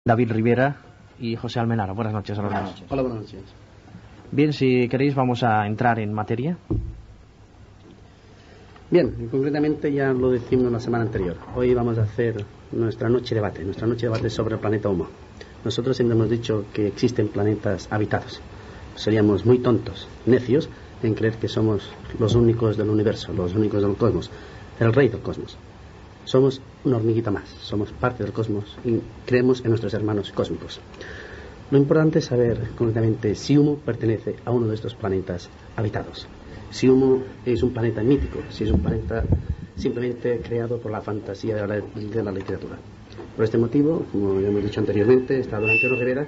David Rivera y José Almenara. Buenas noches a los dos. Hola, buenas noches. Bien, si queréis vamos a entrar en materia. Bien, concretamente ya lo decimos la semana anterior. Hoy vamos a hacer nuestra noche de debate sobre el planeta Humo. Nosotros siempre hemos dicho que existen planetas habitados. Seríamos muy tontos, necios, en creer que somos los únicos del universo, los únicos del cosmos, el rey del cosmos. Somos una hormiguita más, somos parte del cosmos y creemos en nuestros hermanos cósmicos. Lo importante es saber concretamente si Humo pertenece a uno de estos planetas habitados. Si Humo es un planeta mítico, si es un planeta simplemente creado por la fantasía de la literatura. Por este motivo, como ya hemos dicho anteriormente, está don Antonio Rivera,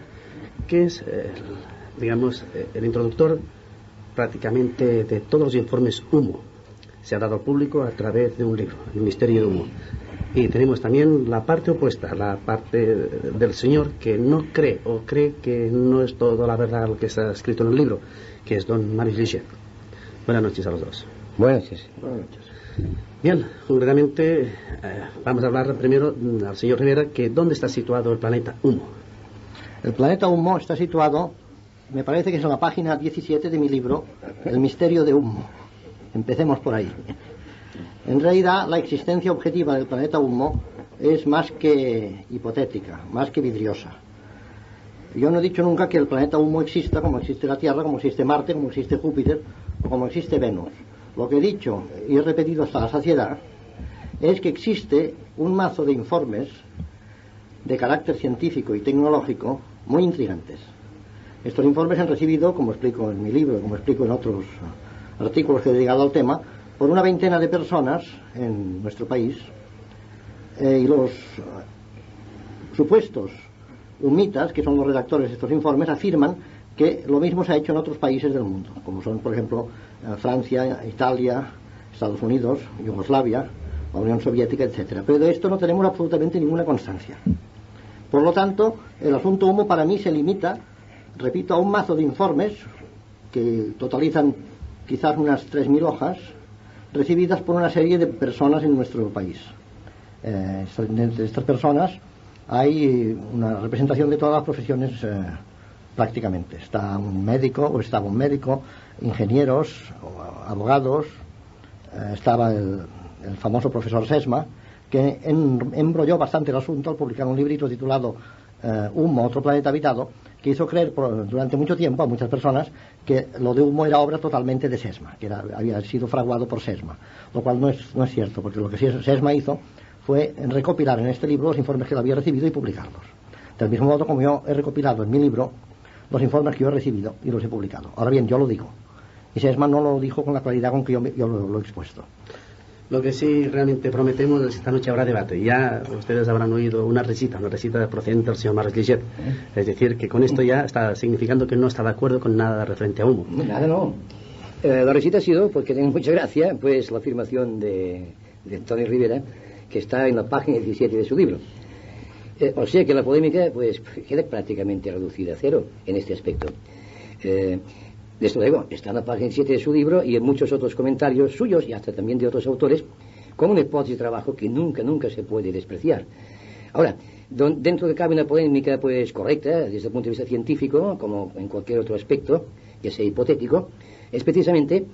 que es, el introductor prácticamente de todos los informes Humo. Se ha dado al público a través de un libro, El misterio de Humo. Y tenemos también la parte opuesta, la parte del señor que no cree o cree que no es toda la verdad lo que está escrito en el libro, que es don Marius Lichet. Buenas noches a los dos. Buenas noches. Bien, concretamente vamos a hablar primero al señor Rivera, que ¿dónde está situado el planeta Humo? El planeta Humo está situado, me parece que es en la página 17 de mi libro, El misterio de Humo. Empecemos por ahí. En realidad, la existencia objetiva del planeta Humo es más que hipotética, más que vidriosa. Yo no he dicho nunca que el planeta Humo exista como existe la Tierra, como existe Marte, como existe Júpiter o como existe Venus. Lo que he dicho y he repetido hasta la saciedad es que existe un mazo de informes de carácter científico y tecnológico muy intrigantes. Estos informes se han recibido, como explico en mi libro, como explico en otros artículos que he dedicado al tema, por una veintena de personas en nuestro país, y los supuestos humitas, que son los redactores de estos informes, afirman que lo mismo se ha hecho en otros países del mundo, como son, por ejemplo, Francia, Italia, Estados Unidos, Yugoslavia, la Unión Soviética, etcétera. Pero de esto no tenemos absolutamente ninguna constancia. Por lo tanto, el asunto Humo para mí se limita, repito, a un mazo de informes que totalizan quizás unas 3.000 hojas, recibidas por una serie de personas en nuestro país. Entre estas personas hay una representación de todas las profesiones prácticamente. Está un médico, o estaba un médico, ingenieros, abogados, estaba el famoso profesor Sesma, que embrolló bastante el asunto al publicar un librito titulado Humo, otro planeta habitado, que hizo creer durante mucho tiempo a muchas personas que lo de Humo era obra totalmente de Sesma, que había sido fraguado por Sesma, lo cual no es cierto, porque lo que Sesma hizo fue recopilar en este libro los informes que él había recibido y publicarlos. Del mismo modo como yo he recopilado en mi libro los informes que yo he recibido y los he publicado. Ahora bien, yo lo digo, y Sesma no lo dijo con la claridad con que yo lo he expuesto. Lo que sí realmente prometemos es que esta noche habrá debate. Ya ustedes habrán oído una recita procedente del señor Marius Lichet. Es decir, que con esto ya está significando que no está de acuerdo con nada referente a Humo. Nada, no. La recita ha sido, porque tengo mucha gracia, pues la afirmación de Antonio Rivera, que está en la página 17 de su libro. O sea que la polémica pues queda prácticamente reducida a cero en este aspecto. Desde luego, está en la página 7 de su libro y en muchos otros comentarios suyos y hasta también de otros autores, como una hipótesis de trabajo que nunca se puede despreciar. Ahora, dentro de cabe una polémica pues correcta desde el punto de vista científico, como en cualquier otro aspecto, ya sea hipotético, es precisamente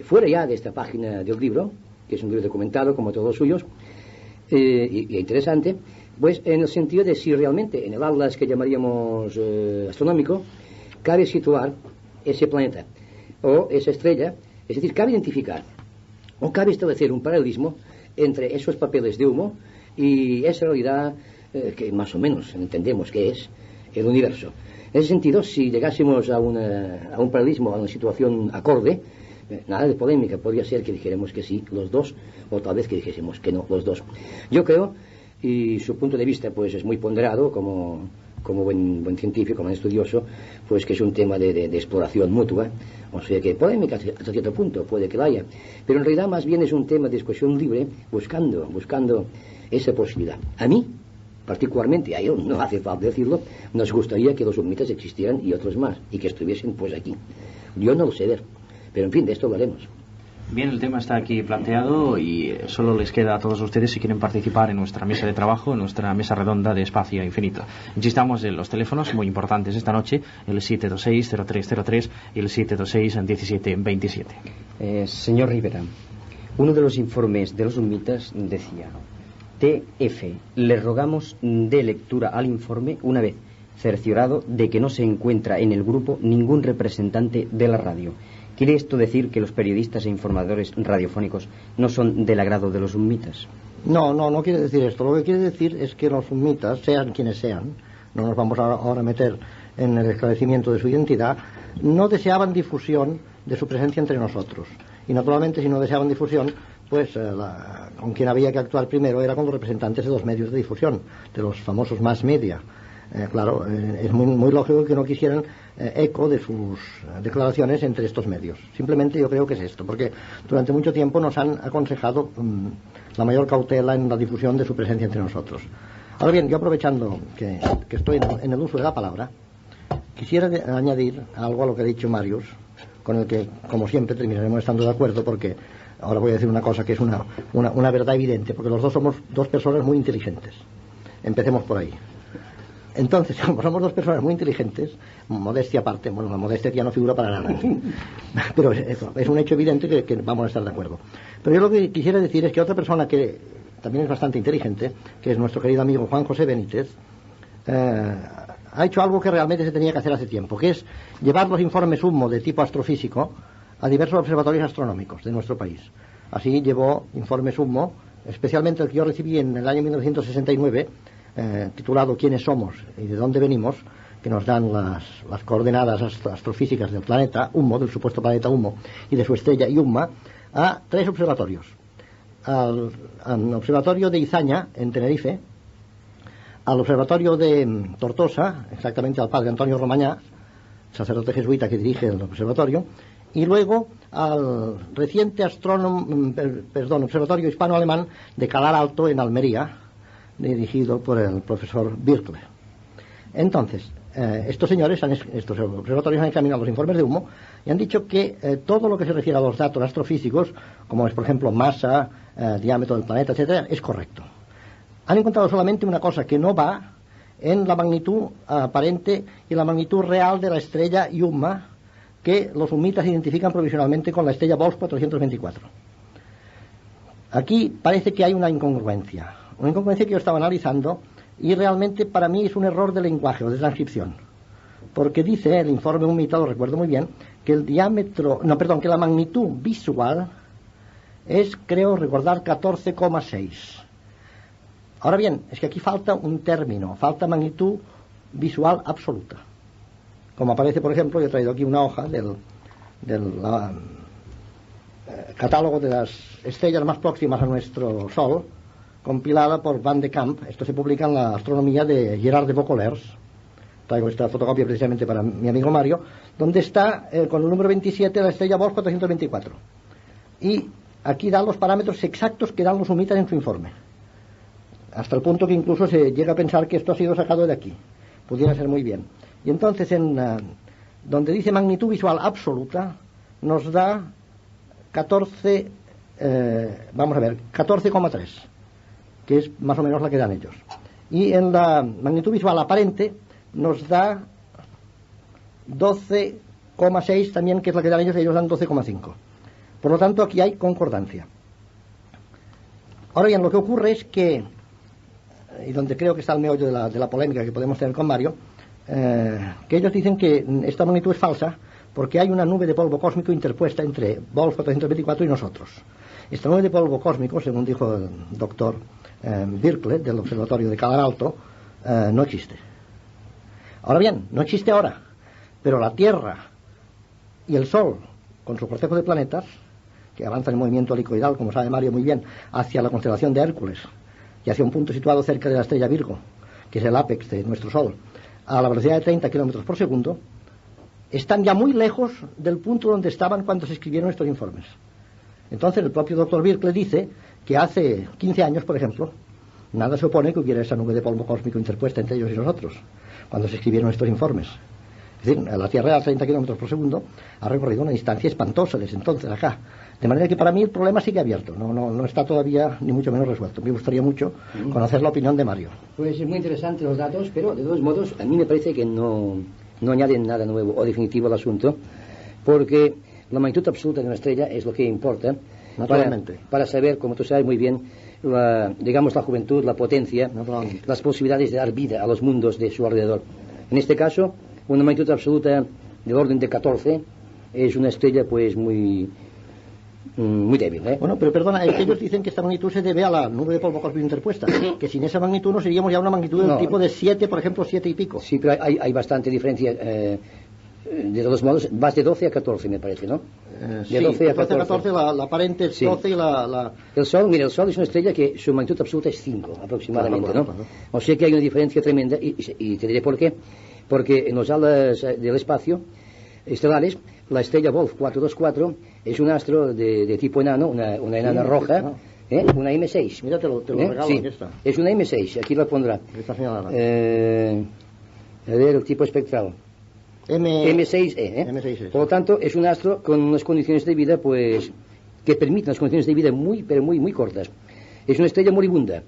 fuera ya de esta página del libro, que es un libro documentado como todos los suyos, y interesante, pues en el sentido de si realmente en el atlas que llamaríamos astronómico cabe situar ese planeta o esa estrella, es decir, cabe identificar o cabe establecer un paralelismo entre esos papeles de Humo y esa realidad que más o menos entendemos que es el universo. En ese sentido, si llegásemos a un paralelismo, a una situación acorde, nada de polémica, podría ser que dijéramos que sí, los dos, o tal vez que dijésemos que no, los dos. Yo creo, y su punto de vista pues es muy ponderado como buen científico, como estudioso, pues que es un tema de exploración mutua, o sea que polémica hasta cierto punto puede que la haya, pero en realidad más bien es un tema de discusión libre, buscando esa posibilidad. A mí, particularmente, a él, no hace falta decirlo, nos gustaría que los humitas existieran y otros más, y que estuviesen pues aquí. Yo no lo sé ver, pero en fin, de esto hablaremos. Bien, el tema está aquí planteado y solo les queda a todos ustedes si quieren participar en nuestra mesa de trabajo, en nuestra mesa redonda de Espacio Infinito. Insistamos en los teléfonos muy importantes esta noche, el 726-0303 y el 726-1727. Señor Rivera, uno de los informes de los humitas decía: TF, le rogamos de lectura al informe una vez cerciorado de que no se encuentra en el grupo ningún representante de la radio. ¿Quiere esto decir que los periodistas e informadores radiofónicos no son del agrado de los humitas? No quiere decir esto. Lo que quiere decir es que los humitas, sean quienes sean, no nos vamos ahora a meter en el esclarecimiento de su identidad, no deseaban difusión de su presencia entre nosotros. Y naturalmente, si no deseaban difusión, pues con quien había que actuar primero era con los representantes de los medios de difusión, de los famosos mass media. Claro, es muy lógico que no quisieran eco de sus declaraciones entre estos medios. Simplemente yo creo que es esto, porque durante mucho tiempo nos han aconsejado la mayor cautela en la difusión de su presencia entre nosotros. Ahora bien, yo aprovechando que estoy en el uso de la palabra, quisiera añadir algo a lo que ha dicho Marius, con el que, como siempre, terminaremos estando de acuerdo, porque ahora voy a decir una cosa que es una verdad evidente, porque los dos somos dos personas muy inteligentes. Empecemos por ahí. Entonces, como somos dos personas muy inteligentes, modestia aparte, bueno, la modestia ya no figura para nada, pero es un hecho evidente que vamos a estar de acuerdo. Pero yo lo que quisiera decir es que otra persona que también es bastante inteligente, que es nuestro querido amigo Juan José Benítez, ha hecho algo que realmente se tenía que hacer hace tiempo, que es llevar los informes HUMO de tipo astrofísico a diversos observatorios astronómicos de nuestro país. Así llevó informes HUMO, especialmente el que yo recibí en el año 1969, titulado ¿Quiénes somos y de dónde venimos?, que nos dan las coordenadas astrofísicas del planeta Humo, del supuesto planeta Humo, y de su estrella Iumma, a 3 observatorios. Al observatorio de Izaña, en Tenerife, al observatorio de Tortosa, exactamente al padre Antonio Romañá, sacerdote jesuita que dirige el observatorio, y luego al reciente observatorio hispano-alemán de Calar Alto, en Almería, dirigido por el profesor Birkle. Entonces, estos observatorios han examinado los informes de Humo y han dicho que todo lo que se refiere a los datos astrofísicos, como es por ejemplo masa, diámetro del planeta, etcétera, es correcto. Han encontrado solamente una cosa que no va en la magnitud aparente y la magnitud real de la estrella Iumma, que los humitas identifican provisionalmente con la estrella Bols 424. Aquí parece que hay una incongruencia que yo estaba analizando, y realmente para mí es un error de lenguaje o de transcripción, porque dice el informe humita, lo recuerdo muy bien, que que la magnitud visual es, creo recordar, 14,6. Ahora bien, es que aquí falta un término, falta magnitud visual absoluta. Como aparece, por ejemplo, yo he traído aquí una hoja del catálogo de las estrellas más próximas a nuestro Sol, compilada por Van de Camp. Esto se publica en la Astronomía de Gerard de Vaucouleurs. Traigo esta fotocopia precisamente para mi amigo Mario, donde está con el número 27 la estrella Bols 424. Y aquí dan los parámetros exactos que dan los humitas en su informe. Hasta el punto que incluso se llega a pensar que esto ha sido sacado de aquí. Pudiera ser muy bien. Y entonces, donde dice magnitud visual absoluta, nos da 14,3. Que es más o menos la que dan ellos. Y en la magnitud visual aparente nos da 12,6 también, que es la que dan ellos dan 12,5. Por lo tanto, aquí hay concordancia. Ahora bien, lo que ocurre es que, y donde creo que está el meollo de la polémica que podemos tener con Mario, que ellos dicen que esta magnitud es falsa porque hay una nube de polvo cósmico interpuesta entre Bols 424 y nosotros. Esta nube de polvo cósmico, según dijo el doctor Birkle, del observatorio de Calar Alto, no existe. Ahora bien, no existe ahora, pero la Tierra y el Sol, con su cortejo de planetas, que avanza en movimiento helicoidal, como sabe Mario muy bien, hacia la constelación de Hércules y hacia un punto situado cerca de la estrella Virgo, que es el ápex de nuestro Sol, a la velocidad de 30 kilómetros por segundo, están ya muy lejos del punto donde estaban cuando se escribieron estos informes. Entonces el propio doctor Birkle dice que hace 15 años, por ejemplo, nada se opone que hubiera esa nube de polvo cósmico interpuesta entre ellos y nosotros, cuando se escribieron estos informes. Es decir, la Tierra a 30 kilómetros por segundo ha recorrido una distancia espantosa desde entonces acá. De manera que para mí el problema sigue abierto, no está todavía ni mucho menos resuelto. Me gustaría mucho conocer la opinión de Mario. Pues es muy interesante los datos, pero de todos modos a mí me parece que no añaden nada nuevo o definitivo al asunto, porque la magnitud absoluta de una estrella es lo que importa para saber, como tú sabes muy bien, la juventud, la potencia, las posibilidades de dar vida a los mundos de su alrededor. En este caso, una magnitud absoluta del orden de 14 es una estrella pues muy débil, ¿eh? Bueno, pero perdona, es que ellos dicen que esta magnitud se debe a la nube de polvo cósmico interpuesta, que sin esa magnitud no seríamos ya una magnitud del tipo de 7, por ejemplo, 7 y pico. Sí, pero hay bastante diferencia. De todos modos, vas de 12 a 14, me parece, ¿no? De 12 a 14, la aparente es 12 y la... El Sol es una estrella que su magnitud absoluta es 5, aproximadamente, claro. ¿no? O sea que hay una diferencia tremenda, y te diré por qué. Porque en los alas del espacio estelares, la estrella Wolf 424 es un astro de tipo enano, una enana roja, una M6. Mira, te lo regalo, sí, aquí está. Es una M6, aquí la pondrá. Está señalada. A ver, el tipo espectral. M6E, M6E. Por lo tanto, es un astro con unas condiciones de vida, pues, que permiten unas condiciones de vida muy cortas. Es una estrella moribunda,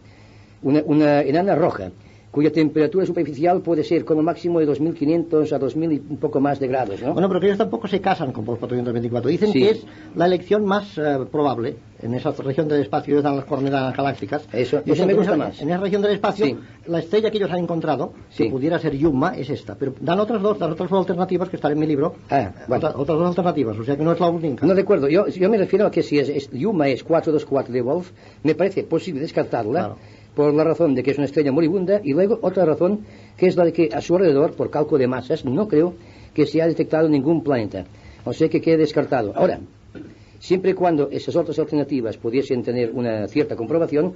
una enana roja, cuya temperatura superficial puede ser como máximo de 2.500 a 2.000 y un poco más de grados, ¿no? Bueno, pero que ellos tampoco se casan con Wolf 424. Dicen que es la elección más probable en esa región del espacio. Ellos dan las coordenadas galácticas. Eso me gusta más. En esa región del espacio, la estrella que ellos han encontrado, que pudiera ser Yuma, es esta. Pero dan otras dos alternativas que están en mi libro. Otras dos alternativas, o sea que no es la única. No, de acuerdo. Yo me refiero a que si Yuma es 424 de Wolf, me parece posible descartarla. Claro. Por la razón de que es una estrella moribunda, y luego otra razón, que es la de que a su alrededor, por cálculo de masas, no creo que se haya detectado ningún planeta. O sea que quede descartado. Ahora, siempre y cuando esas otras alternativas pudiesen tener una cierta comprobación,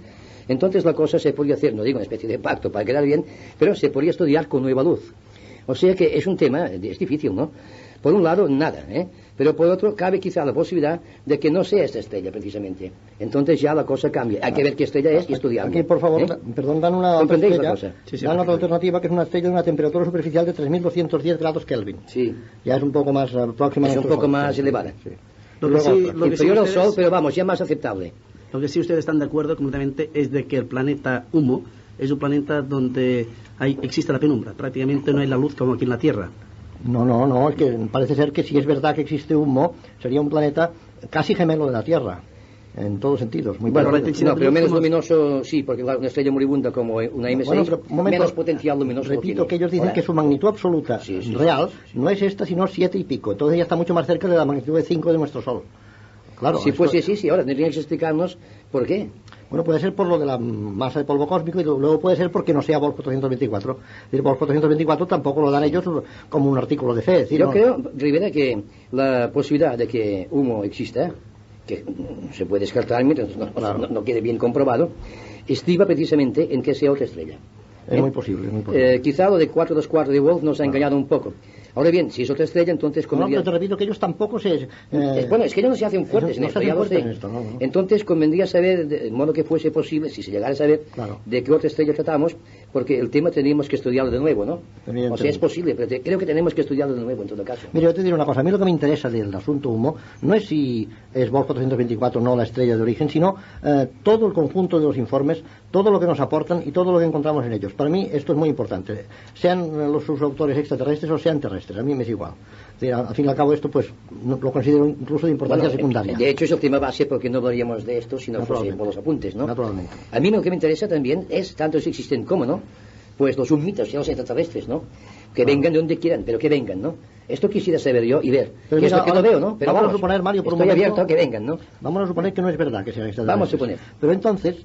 entonces la cosa se podría hacer, no digo una especie de pacto para quedar bien, pero se podría estudiar con nueva luz. O sea que es un tema, es difícil, ¿no? Por un lado, nada, pero por otro, cabe quizá la posibilidad de que no sea esta estrella, precisamente. Entonces ya la cosa cambia. Hay que ver qué estrella es y estudiarla. Aquí, por favor, perdón, dan una otra estrella, la cosa? Dan otra alternativa, que es una estrella de una temperatura superficial de 3.210 grados Kelvin. Sí. Ya es un poco más próxima a Es un poco más elevada. Sí. Inferior al Sol, pero vamos, ya más aceptable. Lo que sí ustedes están de acuerdo completamente es de que el planeta Humo es un planeta donde existe la penumbra. Prácticamente no hay la luz como aquí en la Tierra. No, es que parece ser que si es verdad que existe Humo, sería un planeta casi gemelo de la Tierra, en todos sentidos. Muy bueno, pero menos luminoso, sí, porque una estrella moribunda como una M6, menos potencial luminoso. Repito que ellos dicen que su magnitud absoluta real no es esta, sino 7 y pico. Entonces ya está mucho más cerca de la magnitud de 5 de nuestro Sol. Claro. Si fuese así, ahora tendrían que explicarnos por qué. Bueno, puede ser por lo de la masa de polvo cósmico y luego puede ser porque no sea Wolf 424. Es decir, Wolf 424 tampoco lo dan ellos como un artículo de fe. Es decir, yo creo, Rivera, que la posibilidad de que Humo exista, que se puede descartar mientras no quede bien comprobado, estriba precisamente en que sea otra estrella. Es muy posible. Quizá lo de 424 de Wolf nos ha engañado un poco. Ahora bien, si es otra estrella, entonces... pero te repito que ellos tampoco se... bueno, es que ellos no se hacen fuertes en esto, ya lo sé. Entonces convendría saber, de modo que fuese posible, si se llegara a saber, de qué otra estrella tratamos, porque el tema tendríamos que estudiarlo de nuevo, ¿no? O sea, es posible, pero creo que tenemos que estudiarlo de nuevo en todo caso. Mira, yo te diré una cosa, a mí lo que me interesa del asunto Humo no es si es Wolf 424 o no la estrella de origen, sino todo el conjunto de los informes, todo lo que nos aportan y todo lo que encontramos en ellos. Para mí esto es muy importante, sean sus autores extraterrestres o sean terrestres. A mí me es igual. Al fin y al cabo esto pues lo considero incluso de importancia secundaria. De hecho es el tema base porque no hablaríamos de esto si no fuese por los apuntes, ¿no? Naturalmente. A mí lo que me interesa también es, tanto si existen como no, pues los mitos, los extraterrestres, ¿no? Que vengan de donde quieran, pero que vengan, ¿no? Esto quisiera saber yo y ver. Pero es lo que no veo, ¿no? Pero vamos a suponer, Mario, por un momento, momento, abierto a que vengan, ¿no? Vamos a suponer que no es verdad que sean extraterrestres. Vamos a suponer. Pero entonces,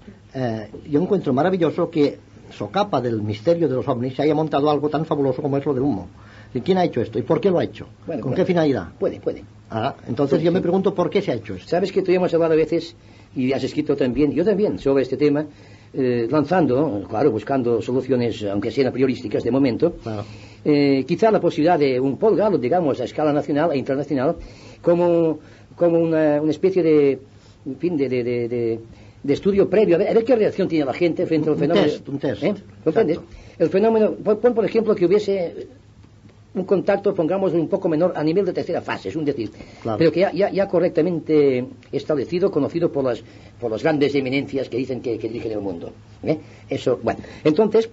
yo encuentro maravilloso que socapa del misterio de los ovnis se haya montado algo tan fabuloso como es lo del Humo. ¿Y quién ha hecho esto? ¿Y por qué lo ha hecho? ¿Con qué finalidad? Puede. Entonces yo me pregunto por qué se ha hecho esto. Sabes que tú y yo hemos hablado a veces, y has escrito también, yo también, sobre este tema, lanzando, claro, buscando soluciones, aunque sean priorísticas de momento, quizá la posibilidad de un Paul Gallup, digamos, a escala nacional e internacional, como una especie de, en fin, de estudio previo, a ver qué reacción tiene la gente frente al fenómeno. Un test. ¿Comprendes? El fenómeno, pon por ejemplo que hubiese un contacto, pongamos, un poco menor a nivel de tercera fase, es un decir, Claro. pero que ya correctamente establecido, conocido por las grandes eminencias que dicen que dirigen el mundo. Eso, bueno, entonces,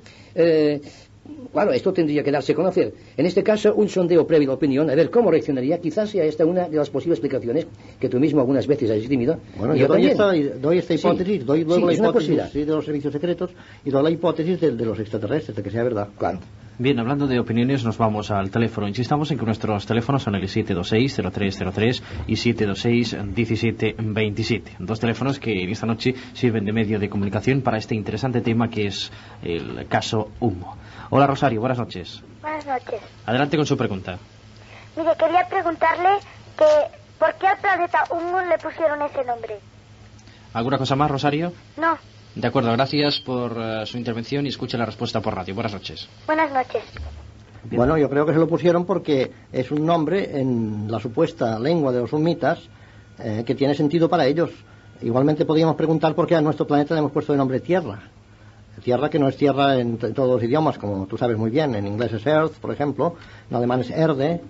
claro, esto tendría que darse a conocer. En este caso, un sondeo previo de opinión, a ver cómo reaccionaría. Quizás sea esta una de las posibles explicaciones que tú mismo algunas veces has exprimido. Bueno, Y yo doy también. esta hipótesis, Sí, doy luego sí, la es una hipótesis posibilidad. de los servicios secretos y doy la hipótesis de los extraterrestres, de que sea verdad. Claro. Bien, hablando de opiniones, nos vamos al teléfono. Insistamos en que nuestros teléfonos son el 726-0303 y 726-1727. Dos teléfonos que en esta noche sirven de medio de comunicación para este interesante tema que es el caso Humo. Hola Rosario, buenas noches. Buenas noches. Adelante con su pregunta. Mire, quería preguntarle que ¿por qué al planeta Humo le pusieron ese nombre? ¿Alguna cosa más, Rosario? No. De acuerdo, gracias por su intervención y escuche la respuesta por radio. Buenas noches. Buenas noches. Bien. Bueno, yo creo que se lo pusieron porque es un nombre en la supuesta lengua de los humitas que tiene sentido para ellos. Igualmente podríamos preguntar por qué a nuestro planeta le hemos puesto el nombre Tierra. Tierra que no es tierra en todos los idiomas, como tú sabes muy bien. En inglés es Earth, por ejemplo, en alemán es Erde,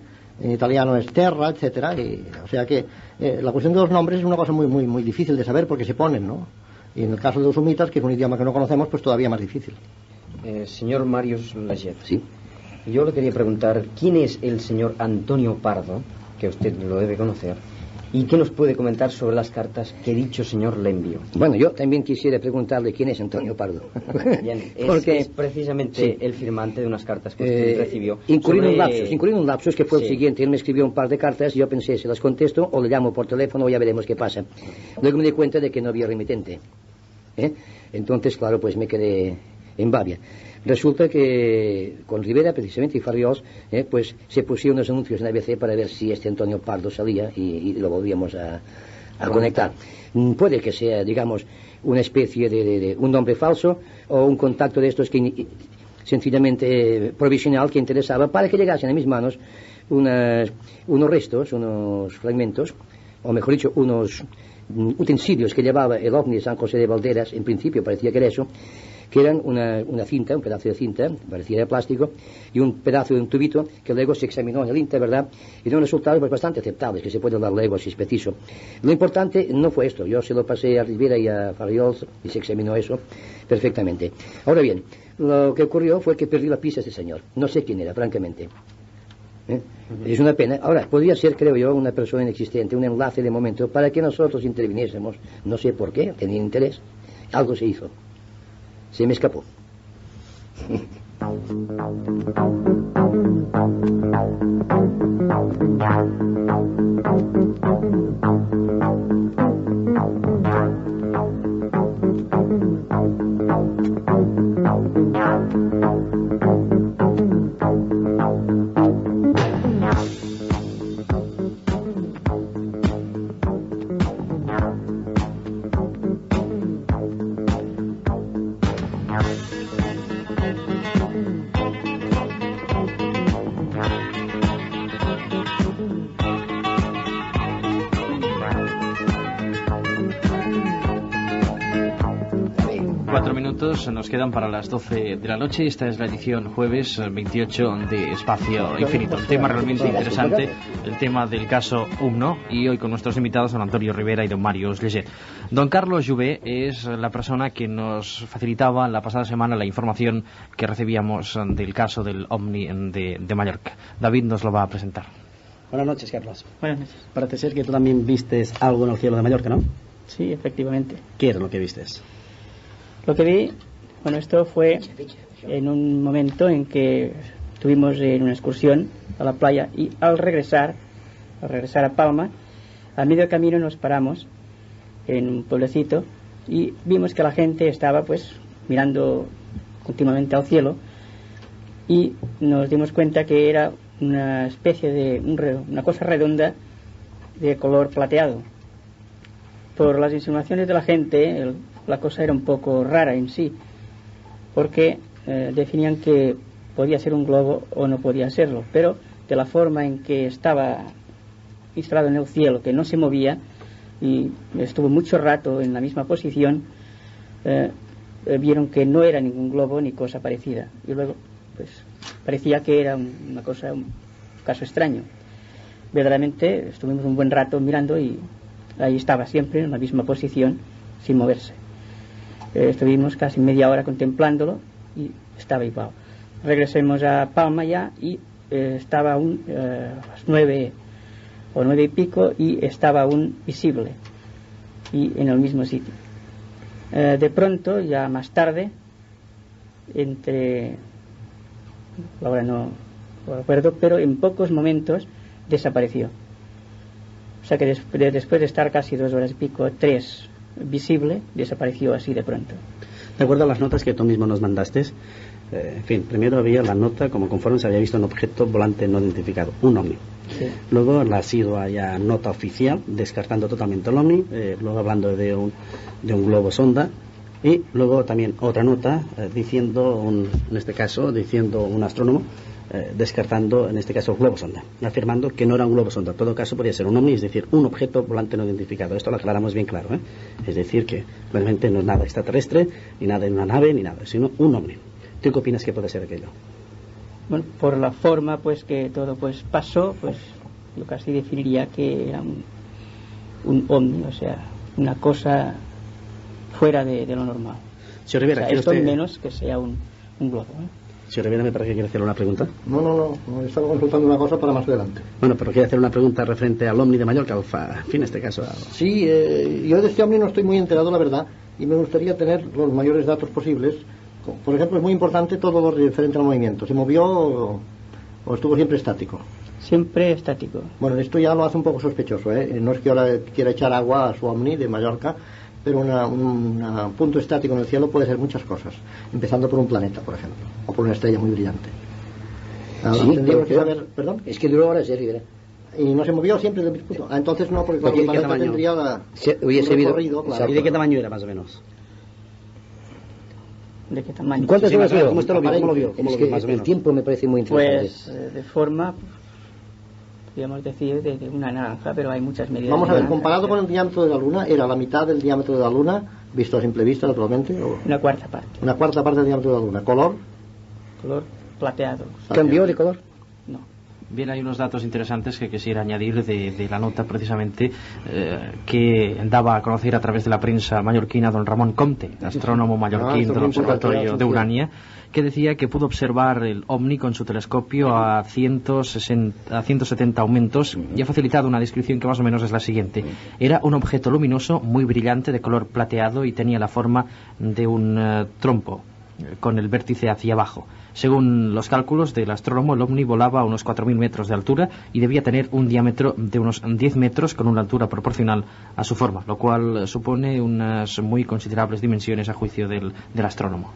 en italiano es Terra, etcétera. O sea que la cuestión de los nombres es una cosa muy difícil de saber porque se ponen, ¿no? Y en el caso de los humitas, que es un idioma que no conocemos, pues todavía más difícil. Señor Marius Leget, Sí. yo le quería preguntar quién es el señor Antonio Pardo, que usted lo debe conocer, y qué nos puede comentar sobre las cartas que dicho señor le envió. Bueno, yo también quisiera preguntarle quién es Antonio Pardo. Bien, Porque es precisamente sí. el firmante de unas cartas que usted recibió. Incurrido sobre- un lapsus que fue el Sí. siguiente. Él me escribió un par de cartas y yo pensé, si las contesto o le llamo por teléfono o ya veremos qué pasa. Luego me di cuenta de que no había remitente. Entonces, claro, pues me quedé en babia. Resulta que con Rivera, precisamente, y Farriols, pues se pusieron unos anuncios en ABC para ver si este Antonio Pardo salía y lo volvíamos a conectar. Puede que sea, digamos, una especie de un nombre falso o un contacto de estos que sencillamente provisional que interesaba para que llegasen a mis manos unos restos, unos fragmentos, o mejor dicho, unos utensilios que llevaba el ovni de San José de Valderas. En principio parecía que era eso, que eran una cinta, un pedazo de cinta, parecía de plástico, y un pedazo de un tubito que luego se examinó en el INTA, ¿verdad? Y dio un resultado pues, bastante aceptable, que se puede dar luego si es preciso. Lo importante no fue esto, yo se lo pasé a Rivera y a Farriols y se examinó eso perfectamente. Ahora bien, lo que ocurrió fue que perdí la pista de este señor. No sé quién era, francamente. Es una pena. Ahora, podría ser, creo yo, una persona inexistente, un enlace de momento para que nosotros interviniésemos. No sé por qué, tenía interés. Algo se hizo. Se me escapó. Nos quedan para las 12 de la noche. Esta es la edición jueves 28 de Espacio Infinito. Un tema realmente interesante, el tema del caso Humo, y hoy con nuestros invitados don Antonio Rivera y don Marius Leget. Don Carlos Jouvet es la persona que nos facilitaba la pasada semana la información que recibíamos del caso del OVNI de Mallorca. David nos lo va a presentar. Buenas noches, Carlos. Buenas noches. Parece ser que tú también vistes algo en el cielo de Mallorca, ¿no? Sí, efectivamente. ¿Qué era lo que vistes? Lo que vi, bueno, esto fue en un momento en que estuvimos en una excursión a la playa y al regresar a Palma, a medio camino nos paramos en un pueblecito y vimos que la gente estaba pues mirando continuamente al cielo y nos dimos cuenta que era una especie de una cosa redonda de color plateado. Por las insinuaciones de la gente, la cosa era un poco rara en sí, porque definían que podía ser un globo o no podía serlo, pero de la forma en que estaba instalado en el cielo, que no se movía y estuvo mucho rato en la misma posición, vieron que no era ningún globo ni cosa parecida. Y luego pues parecía que era una cosa, un caso extraño. Verdaderamente estuvimos un buen rato mirando y ahí estaba siempre en la misma posición sin moverse. Estuvimos casi media hora contemplándolo y estaba igual. Regresemos a Palma ya y estaba aún a las 9 o 9 y pico y estaba aún visible y en el mismo sitio. De pronto, ya más tarde, ahora no lo recuerdo, pero en pocos momentos desapareció. O sea que después de estar casi 2 horas y pico, 3 visible, desapareció así de pronto. De acuerdo a las notas que tú mismo nos mandaste, en fin, primero había la nota como conforme se había visto un objeto volante no identificado, un ovni. Sí. Luego la ha sido allá nota oficial, descartando totalmente el ovni, luego hablando de un globo sonda, y luego también otra nota diciendo un astrónomo, descartando en este caso el globo sonda, afirmando que no era un globo sonda, en todo caso podría ser un ovni, es decir, un objeto volante no identificado. Esto lo aclaramos bien claro, es decir, que realmente no es nada extraterrestre, ni nada en una nave, ni nada, sino un ovni. ¿Tú qué opinas que puede ser aquello? Bueno, por la forma pues que todo pues pasó, pues yo casi definiría que era un ovni, o sea, una cosa fuera de lo normal. Señor Rivera, o sea, esto usted... menos que sea un globo. Señor Rivera, me parece que quiere hacer una pregunta. No, estaba consultando una cosa para más adelante. Bueno, pero quiere hacer una pregunta referente al ovni de Mallorca, en fin, en este caso. Sí, yo de este ovni no estoy muy enterado, la verdad, y me gustaría tener los mayores datos posibles. Por ejemplo, es muy importante todo lo referente al movimiento. ¿Se movió o estuvo siempre estático? Siempre estático. Bueno, esto ya lo hace un poco sospechoso, ¿eh? No es que ahora quiera echar agua a su ovni de Mallorca, pero un punto estático en el cielo puede ser muchas cosas, empezando por un planeta, por ejemplo, o por una estrella muy brillante. Ahora, Sí, tendríamos que saber, perdón. Es que duró horas, Rivera. Y no se movió siempre del mismo punto. Entonces no, porque claro, el planeta tendría hubiese un habido, recorrido, claro. ¿Y de qué tamaño era, más o menos? ¿De qué tamaño? ¿Cuántas Sí, horas claro, vio? ¿cómo usted lo vio? ¿Cómo lo vio? Es ¿Cómo lo que vio, más o el menos? tiempo me parece muy interesante. Pues de forma, podríamos decir, de una naranja, pero hay muchas medidas. Vamos a ver, naranja, comparado o sea, con el diámetro de la Luna, ¿era la mitad del diámetro de la Luna, visto a simple vista, naturalmente? O una cuarta parte. una cuarta parte del diámetro de la Luna. ¿Color? Color plateado. ¿Cambió de color? No. Bien, hay unos datos interesantes que quisiera añadir de la nota precisamente que daba a conocer a través de la prensa mallorquina don Ramón Comte, astrónomo mallorquín del Observatorio de Urania, que decía que pudo observar el ovni con su telescopio a 170 aumentos y ha facilitado una descripción que más o menos es la siguiente. Era un objeto luminoso muy brillante de color plateado y tenía la forma de un trompo con el vértice hacia abajo. Según los cálculos del astrónomo, el ovni volaba a unos 4.000 metros de altura y debía tener un diámetro de unos 10 metros con una altura proporcional a su forma, lo cual supone unas muy considerables dimensiones a juicio del astrónomo.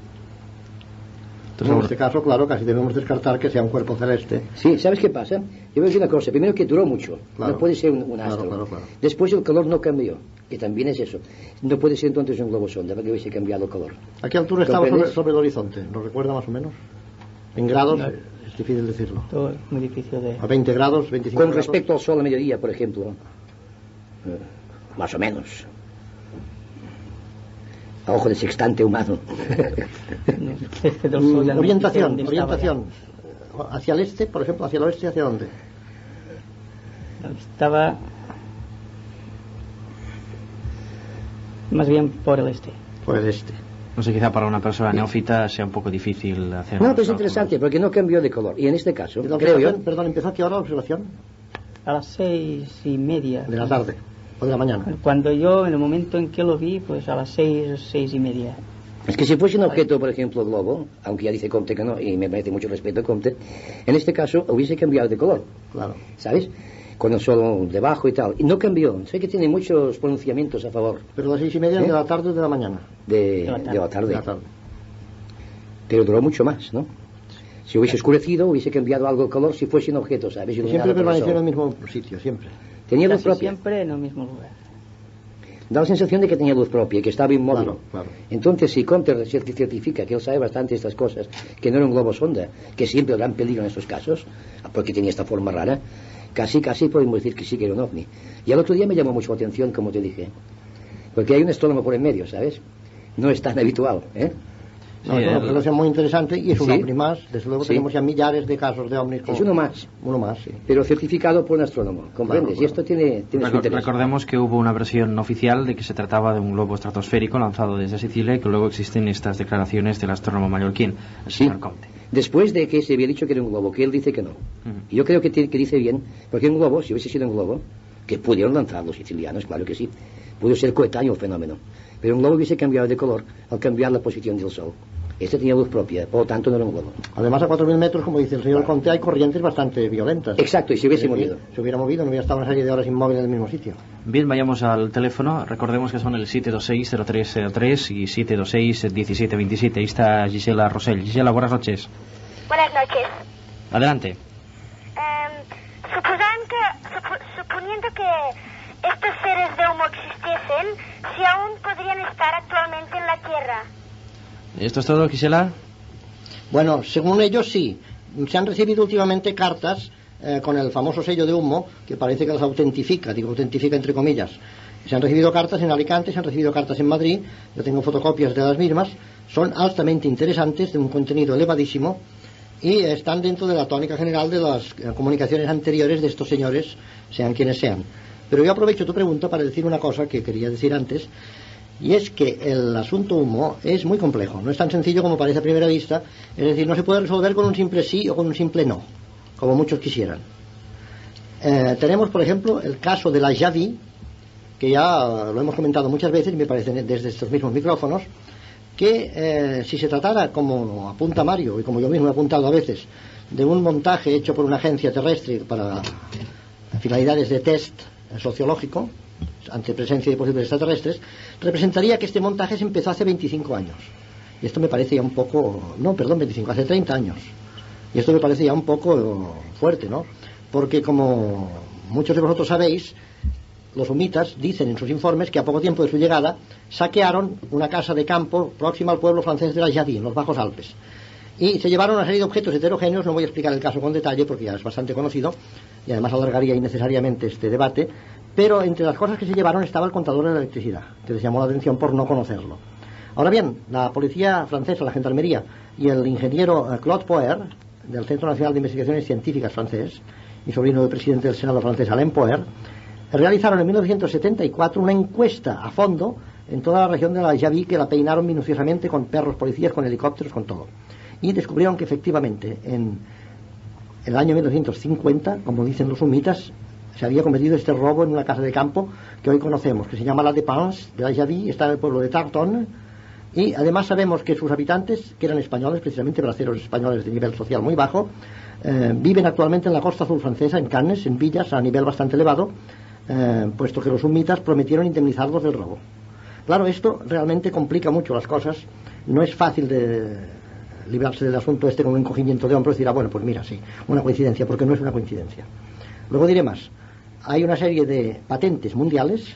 Entonces, en este caso, claro, casi debemos descartar que sea un cuerpo celeste. Sí, ¿sabes qué pasa? Yo voy a decir una cosa. Primero, que duró mucho. Claro. No puede ser un astro. Claro. Después, el color no cambió. Que también es eso. No puede ser entonces un globo sonda, porque hubiese cambiado el color. ¿A qué altura estaba ¿Comprendes? sobre el horizonte? ¿Lo recuerda más o menos? En grados, No. es difícil decirlo. Todo es muy difícil de... ¿A 20 grados, 25 Con grados? respecto al sol a mediodía, por ejemplo. Más o menos. A ojo de sextante humano. del sol ya no Orientación, dice dónde estaba orientación. ¿Hacia el este, por ejemplo? ¿Hacia el oeste? ¿Hacia dónde? ya. Estaba más bien por el este. Por el este. No sé, quizá para una persona neófita sea un poco difícil hacer... No, unos pero es cálculos. interesante, porque no cambió de color. Y en este caso, ¿La creo yo... observación, perdón, ¿empezó a qué hora la observación? A las 6:30. De la tarde o de la mañana. Cuando yo, en el momento en que lo vi, pues a las 6:30. Es que si fuese un objeto, por ejemplo, globo, aunque ya dice Comte que no, y me merece mucho respeto Comte, en este caso hubiese cambiado de color, Claro. ¿sabes? Con el sol debajo y tal. Y no cambió. Sé que tiene muchos pronunciamientos a favor Pero las 6:30 de la tarde o de la mañana. de la De tarde. la tarde. Pero duró mucho más, ¿no? Si hubiese oscurecido, hubiese cambiado algo el color si fuese un objeto, ¿sabes? Y Iluminado siempre por el permaneció en el sol. mismo sitio, siempre. Tenía luz Casi propia. siempre en el mismo lugar. Da la sensación de que tenía luz propia, que estaba inmóvil. Claro. Entonces, si Comte certifica que él sabe bastante de estas cosas, que no era un globo sonda, que siempre habrá peligro en estos casos, porque tenía esta forma rara, casi podemos decir que sí que era un ovni. Y al otro día me llamó mucho la atención, como te dije, porque hay un astrónomo por en medio, ¿sabes? No es tan habitual, ¿eh? No, es una observación muy interesante y es un ovni más. Desde luego tenemos ya millares de casos de ovnis. Es uno más. Uno más, sí. Pero certificado por un astrónomo, ¿comprendes? Claro. Y esto tiene su interés. Recordemos que hubo una versión oficial de que se trataba de un globo estratosférico lanzado desde Sicilia y que luego existen estas declaraciones del astrónomo mallorquín, el señor Comte. Después de que se había dicho que era un globo, que él dice que no. Y yo creo que dice bien, porque un globo, si hubiese sido un globo, que pudieron lanzar los sicilianos, claro que sí, pudo ser coetáneo el fenómeno, pero un globo hubiese cambiado de color al cambiar la posición del Sol. Este tenía luz propia, por lo tanto no era un globo. Además, a 4.000 metros, como dice el señor Conte, hay corrientes bastante violentas. Exacto, y se hubiese movido. Se hubiera movido, no hubiera estado una serie de horas inmóvil en el mismo sitio. Bien, vayamos al teléfono. Recordemos que son el 726-0303 y 726-1727. Ahí está Gisela Rosell. Gisela, buenas noches. Buenas noches. Adelante. Suponiendo que estos seres de humo existiesen, si aún podrían estar actualmente en la Tierra. ¿Esto es todo, Gisela? Bueno, según ellos sí. Se han recibido últimamente cartas con el famoso sello de humo, que parece que las autentifica, digo autentifica entre comillas. Se han recibido cartas en Alicante, se han recibido cartas en Madrid, yo tengo fotocopias de las mismas, son altamente interesantes, de un contenido elevadísimo, y están dentro de la tónica general de las comunicaciones anteriores de estos señores, sean quienes sean. Pero yo aprovecho tu pregunta para decir una cosa que quería decir antes, y es que el asunto humo es muy complejo, no es tan sencillo como parece a primera vista, es decir, no se puede resolver con un simple sí o con un simple no, como muchos quisieran. Tenemos, por ejemplo, el caso de la Javi, que ya lo hemos comentado muchas veces, y me parece desde estos mismos micrófonos, que si se tratara, como apunta Mario, y como yo mismo he apuntado a veces, de un montaje hecho por una agencia terrestre para finalidades de test sociológico, ante presencia de posibles extraterrestres, representaría que este montaje se empezó hace 25 años. Y esto me parece ya un poco... No, perdón, 25, hace 30 años. Y esto me parece ya un poco fuerte, ¿no? Porque como muchos de vosotros sabéis, los humitas dicen en sus informes que a poco tiempo de su llegada saquearon una casa de campo próxima al pueblo francés de la Jadie, en los Bajos Alpes. Y se llevaron una serie de objetos heterogéneos, no voy a explicar el caso con detalle porque ya es bastante conocido y además alargaría innecesariamente este debate, pero entre las cosas que se llevaron estaba el contador de la electricidad, que les llamó la atención por no conocerlo. Ahora bien, la policía francesa, la gendarmería y el ingeniero Claude Poher, del Centro Nacional de Investigaciones Científicas francés y sobrino del presidente del Senado francés Alain Poher, realizaron en 1974 una encuesta a fondo en toda la región de la Jadie, que la peinaron minuciosamente con perros policías, con helicópteros, con todo. Y descubrieron que efectivamente en el año 1950, como dicen los humitas, se había cometido este robo en una casa de campo que hoy conocemos, que se llama La Dépense de la Jadie, está en el pueblo de Tarton, y además sabemos que sus habitantes, que eran españoles, precisamente braceros españoles de nivel social muy bajo, viven actualmente en la Costa Azul francesa, en Cannes, en villas a nivel bastante elevado, puesto que los humitas prometieron indemnizarlos del robo. Claro, esto realmente complica mucho las cosas, no es fácil de librarse del asunto este con un encogimiento de hombros y decir, bueno, pues mira, sí, una coincidencia, porque no es una coincidencia. Luego diré más, hay una serie de patentes mundiales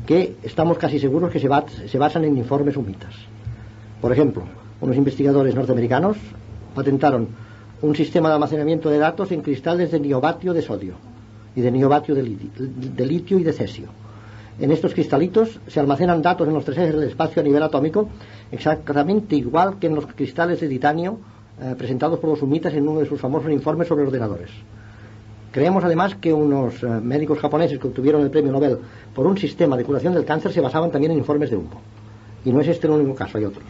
que estamos casi seguros que se basan en informes humitas. Por ejemplo, unos investigadores norteamericanos patentaron un sistema de almacenamiento de datos en cristales de niobatio de sodio y de niobatio de litio y de cesio. En estos cristalitos se almacenan datos en los tres ejes del espacio a nivel atómico exactamente igual que en los cristales de titanio presentados por los humitas en uno de sus famosos informes sobre ordenadores. Creemos además que unos médicos japoneses que obtuvieron el premio Nobel por un sistema de curación del cáncer se basaban también en informes de humo. Y no es este el único caso, hay otros.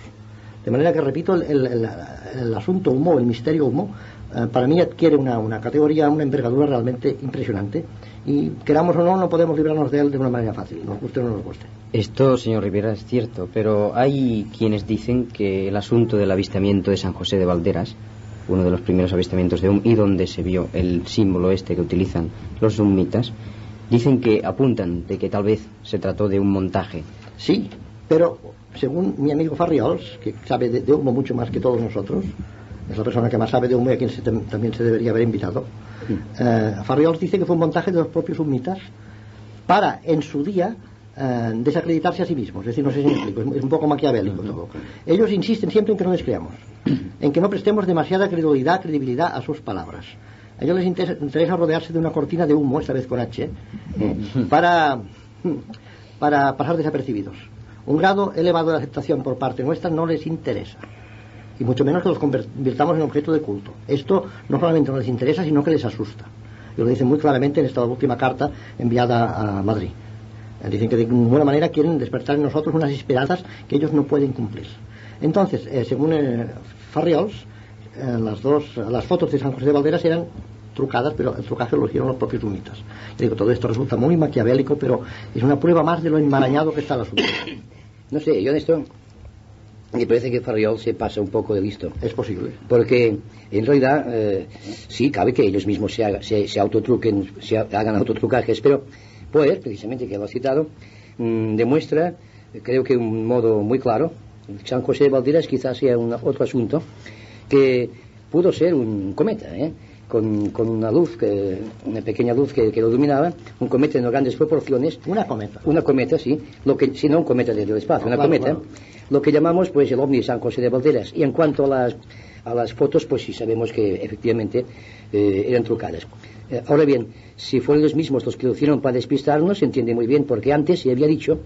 De manera que, repito, el asunto humo, el misterio humo, para mí adquiere una categoría, una envergadura realmente impresionante. Y queramos o no, no podemos librarnos de él de una manera fácil, nos guste o no nos guste. Esto, señor Rivera, es cierto, pero hay quienes dicen que el asunto del avistamiento de San José de Valderas, uno de los primeros avistamientos de y donde se vio el símbolo este que utilizan los humitas, dicen que apuntan de que tal vez se trató de un montaje. Sí, pero según mi amigo Farriols, que sabe de humo mucho más que todos nosotros, es la persona que más sabe de humo y a quien también se debería haber invitado, Farriols dice que fue un montaje de los propios humitas para, en su día, desacreditarse a sí mismos. Es decir, no sé si me explico, es un poco maquiavélico todo. Ellos insisten siempre en que no les creamos, en que no prestemos demasiada credibilidad a sus palabras. A ellos les interesa rodearse de una cortina de humo, esta vez con H, para pasar desapercibidos. un grado elevado de aceptación por parte nuestra no les interesa, y mucho menos que los convirtamos en objeto de culto. Esto no solamente no les interesa, sino que les asusta, y lo dicen muy claramente en esta última carta enviada a Madrid. Dicen que de ninguna manera quieren despertar en nosotros unas esperanzas que ellos no pueden cumplir. Entonces, según Farriols, las fotos de San José de Valderas eran trucadas, pero el trucaje lo hicieron los propios humitas. Y digo, todo esto resulta muy maquiavélico, pero es una prueba más de lo enmarañado que está el asunto. No sé, yo en esto me parece que Farriols se pasa un poco de listo. Es posible. Porque en realidad sí, cabe que ellos mismos se autotruquen, hagan autotrucajes, pero pues, precisamente que lo ha citado, demuestra, creo que de un modo muy claro, San José de Valderas quizás sea otro asunto que pudo ser un cometa, con una luz, una pequeña luz que lo dominaba, un cometa de no grandes proporciones. Una cometa. Una cometa, sí, si no un cometa del espacio, una cometa, claro. Lo que llamamos pues el ovni de San José de Valderas. Y en cuanto a las fotos, pues sí sabemos que efectivamente eran trucadas. Ahora bien, si fueron los mismos los que lo hicieron para despistarnos, se entiende muy bien, porque antes se había dicho,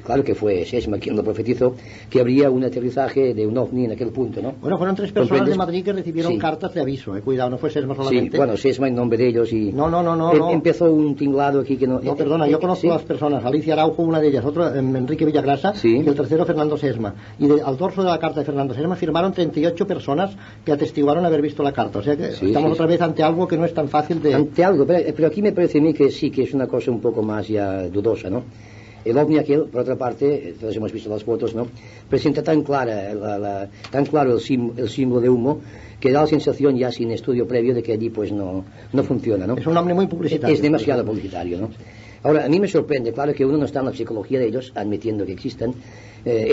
claro que fue Sesma quien lo profetizó, que habría un aterrizaje de un ovni en aquel punto, ¿no? Bueno, fueron 3 personas de Madrid que recibieron cartas de aviso, cuidado, no fue Sesma solamente. Sí, bueno, Sesma en nombre de ellos y... No. Empezó un tinglado aquí que no... No, perdona, yo conozco a las personas, Alicia Araujo, una de ellas, otro Enrique Villagrasa, y el tercero Fernando Sesma. Y al dorso de la carta de Fernando Sesma firmaron 38 personas que atestiguaron haber visto la carta. O sea que estamos otra vez ante algo que no es tan fácil de... Ante algo, pero aquí me parece a mí que sí, que es una cosa un poco más ya dudosa, ¿no? El ovni aquel, por otra parte, todos hemos visto las fotos, ¿no? Presenta tan claro el símbolo de humo que da la sensación ya sin estudio previo de que allí pues no funciona, ¿no? Es un hombre muy publicitario. Es demasiado publicitario, ¿no? Ahora, a mí me sorprende, claro que uno no está en la psicología de ellos, admitiendo que existan,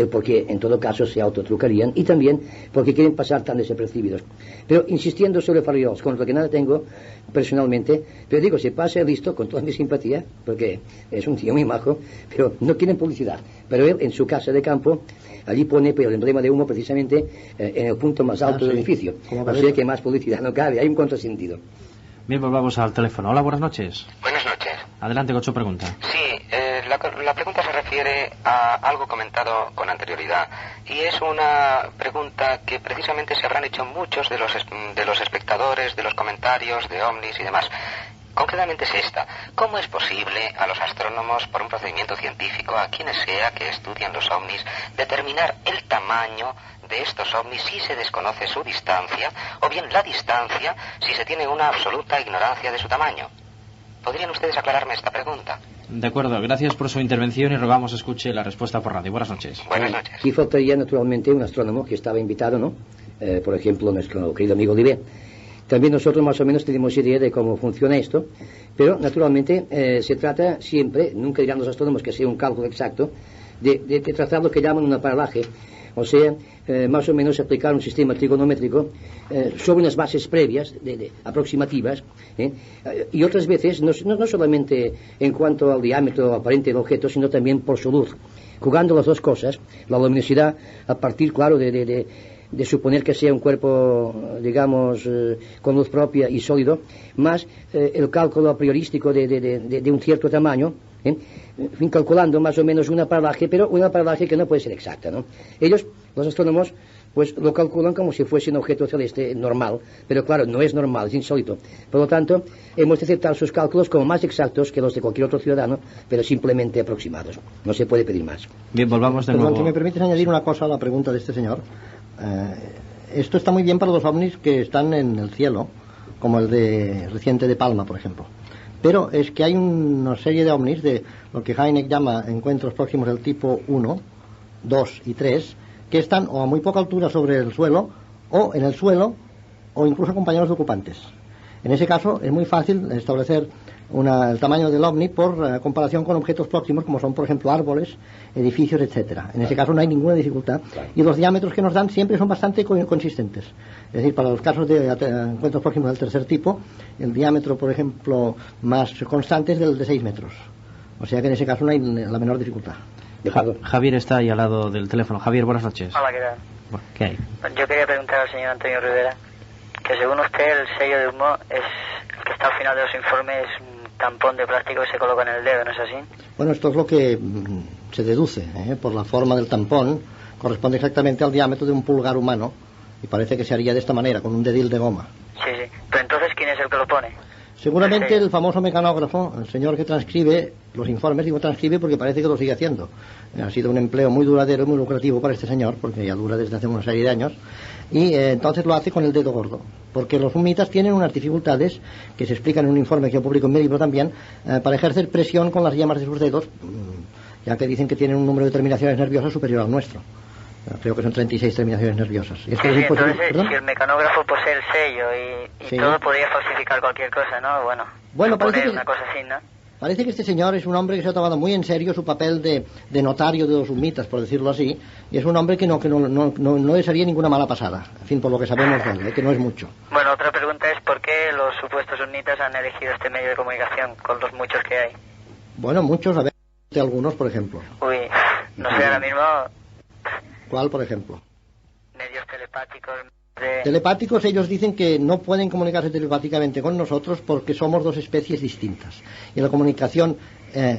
porque en todo caso se autotrucarían, y también porque quieren pasar tan desapercibidos. Pero insistiendo sobre Farriols, con lo que nada tengo personalmente, pero digo, se pasa listo con toda mi simpatía, porque es un tío muy majo, pero no quieren publicidad. Pero él, en su casa de campo, allí pone el emblema de humo precisamente en el punto más alto del edificio. O sea que más publicidad no cabe, hay un contrasentido. Bien, volvamos al teléfono. Hola, buenas noches. Buenas noches. Adelante con su pregunta. Sí, la pregunta se refiere a algo comentado con anterioridad, y es una pregunta que precisamente se habrán hecho muchos de los espectadores, de los comentarios, de ovnis y demás. Concretamente es esta: ¿cómo es posible a los astrónomos, por un procedimiento científico, a quienes sea que estudian los ovnis, determinar el tamaño de estos ovnis si se desconoce su distancia, o bien la distancia si se tiene una absoluta ignorancia de su tamaño? ¿Podrían ustedes aclararme esta pregunta? De acuerdo, gracias por su intervención y rogamos escuche la respuesta por radio. Buenas noches. Buenas noches. Aquí faltaría naturalmente un astrónomo que estaba invitado, ¿no? Por ejemplo, nuestro querido amigo Olivier. También nosotros más o menos tenemos idea de cómo funciona esto, pero naturalmente se trata siempre, nunca dirán los astrónomos que sea un cálculo exacto, de tratar lo que llaman un paralaje, o sea, más o menos aplicar un sistema trigonométrico sobre unas bases previas, aproximativas, y otras veces, no solamente en cuanto al diámetro aparente del objeto, sino también por su luz, jugando las dos cosas, la luminosidad a partir, claro, de suponer que sea un cuerpo, digamos, con luz propia y sólido, más el cálculo a priorístico de un cierto tamaño, calculando más o menos una paralaje, pero una paralaje que no puede ser exacta, ¿no? Ellos, los astrónomos, pues lo calculan como si fuese un objeto celeste normal, pero claro, no es normal, es insólito. Por lo tanto, hemos de aceptar sus cálculos como más exactos que los de cualquier otro ciudadano, pero simplemente aproximados. No se puede pedir más. Bien, volvamos de nuevo. Si me permites añadir una cosa a la pregunta de este señor. Esto está muy bien para los ovnis que están en el cielo, como el reciente de Palma, por ejemplo. Pero es que hay una serie de ovnis de lo que Hynek llama encuentros próximos del tipo 1, 2 y 3, que están o a muy poca altura sobre el suelo, o en el suelo, o incluso acompañados de ocupantes. En ese caso es muy fácil establecer el tamaño del ovni por comparación con objetos próximos, como son, por ejemplo, árboles, edificios, etcétera. En ese caso no hay ninguna dificultad. Y los diámetros que nos dan siempre son bastante consistentes. Es decir, para los casos de encuentros próximos del tercer tipo, el diámetro, por ejemplo, más constante es del de 6 metros. O sea que en ese caso no hay la menor dificultad. Javier está ahí al lado del teléfono. Javier, buenas noches. Hola, ¿qué tal? Bueno, ¿qué hay? Yo quería preguntar al señor Antonio Rivera que según usted el sello de humo es el que está al final de los informes, un tampón de plástico que se coloca en el dedo, ¿no es así? Bueno, esto es lo que se deduce por la forma del tampón, corresponde exactamente al diámetro de un pulgar humano y parece que se haría de esta manera, con un dedil de goma. Sí, sí. Pero entonces, ¿quién es el que lo pone? Seguramente el famoso mecanógrafo, el señor que transcribe los informes, digo transcribe porque parece que lo sigue haciendo. Ha sido un empleo muy duradero y muy lucrativo para este señor, porque ya dura desde hace una serie de años, y entonces lo hace con el dedo gordo, porque los humitas tienen unas dificultades que se explican en un informe que yo publico en mi libro también, para ejercer presión con las yemas de sus dedos, ya que dicen que tienen un número de terminaciones nerviosas superior al nuestro. Creo que son 36 terminaciones nerviosas. Sí, entonces, si el mecanógrafo posee el sello y todo, podría falsificar cualquier cosa, ¿no? Bueno parece que, una cosa así, ¿no? Parece que este señor es un hombre que se ha tomado muy en serio su papel de notario de los humitas, por decirlo así, y es un hombre que no le haría ninguna mala pasada, en fin, por lo que sabemos de él, que no es mucho. Bueno, otra pregunta es ¿por qué los supuestos humitas han elegido este medio de comunicación con los muchos que hay? Bueno, muchos, a ver, algunos, por ejemplo. Uy, no sé, ahora mismo... ¿Cuál, por ejemplo? Medios telepáticos. Telepáticos, ellos dicen que no pueden comunicarse telepáticamente con nosotros porque somos dos especies distintas. Y la comunicación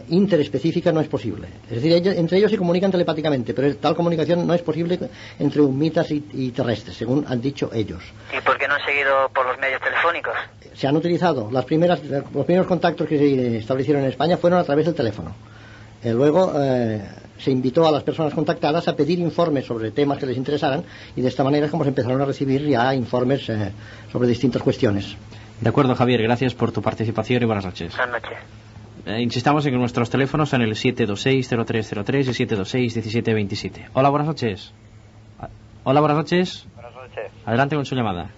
interespecífica no es posible. Es decir, entre ellos se comunican telepáticamente, pero tal comunicación no es posible entre humitas y terrestres, según han dicho ellos. ¿Y por qué no han seguido por los medios telefónicos? Se han utilizado. Los primeros contactos que se establecieron en España fueron a través del teléfono. Luego se invitó a las personas contactadas a pedir informes sobre temas que les interesaran y de esta manera es como se empezaron a recibir ya informes sobre distintas cuestiones. De acuerdo, Javier, gracias por tu participación y buenas noches. Buenas noches. Insistamos en que nuestros teléfonos son el 726-0303 y 726-1727. Hola, buenas noches. Hola, buenas noches. Buenas noches. Adelante con su llamada.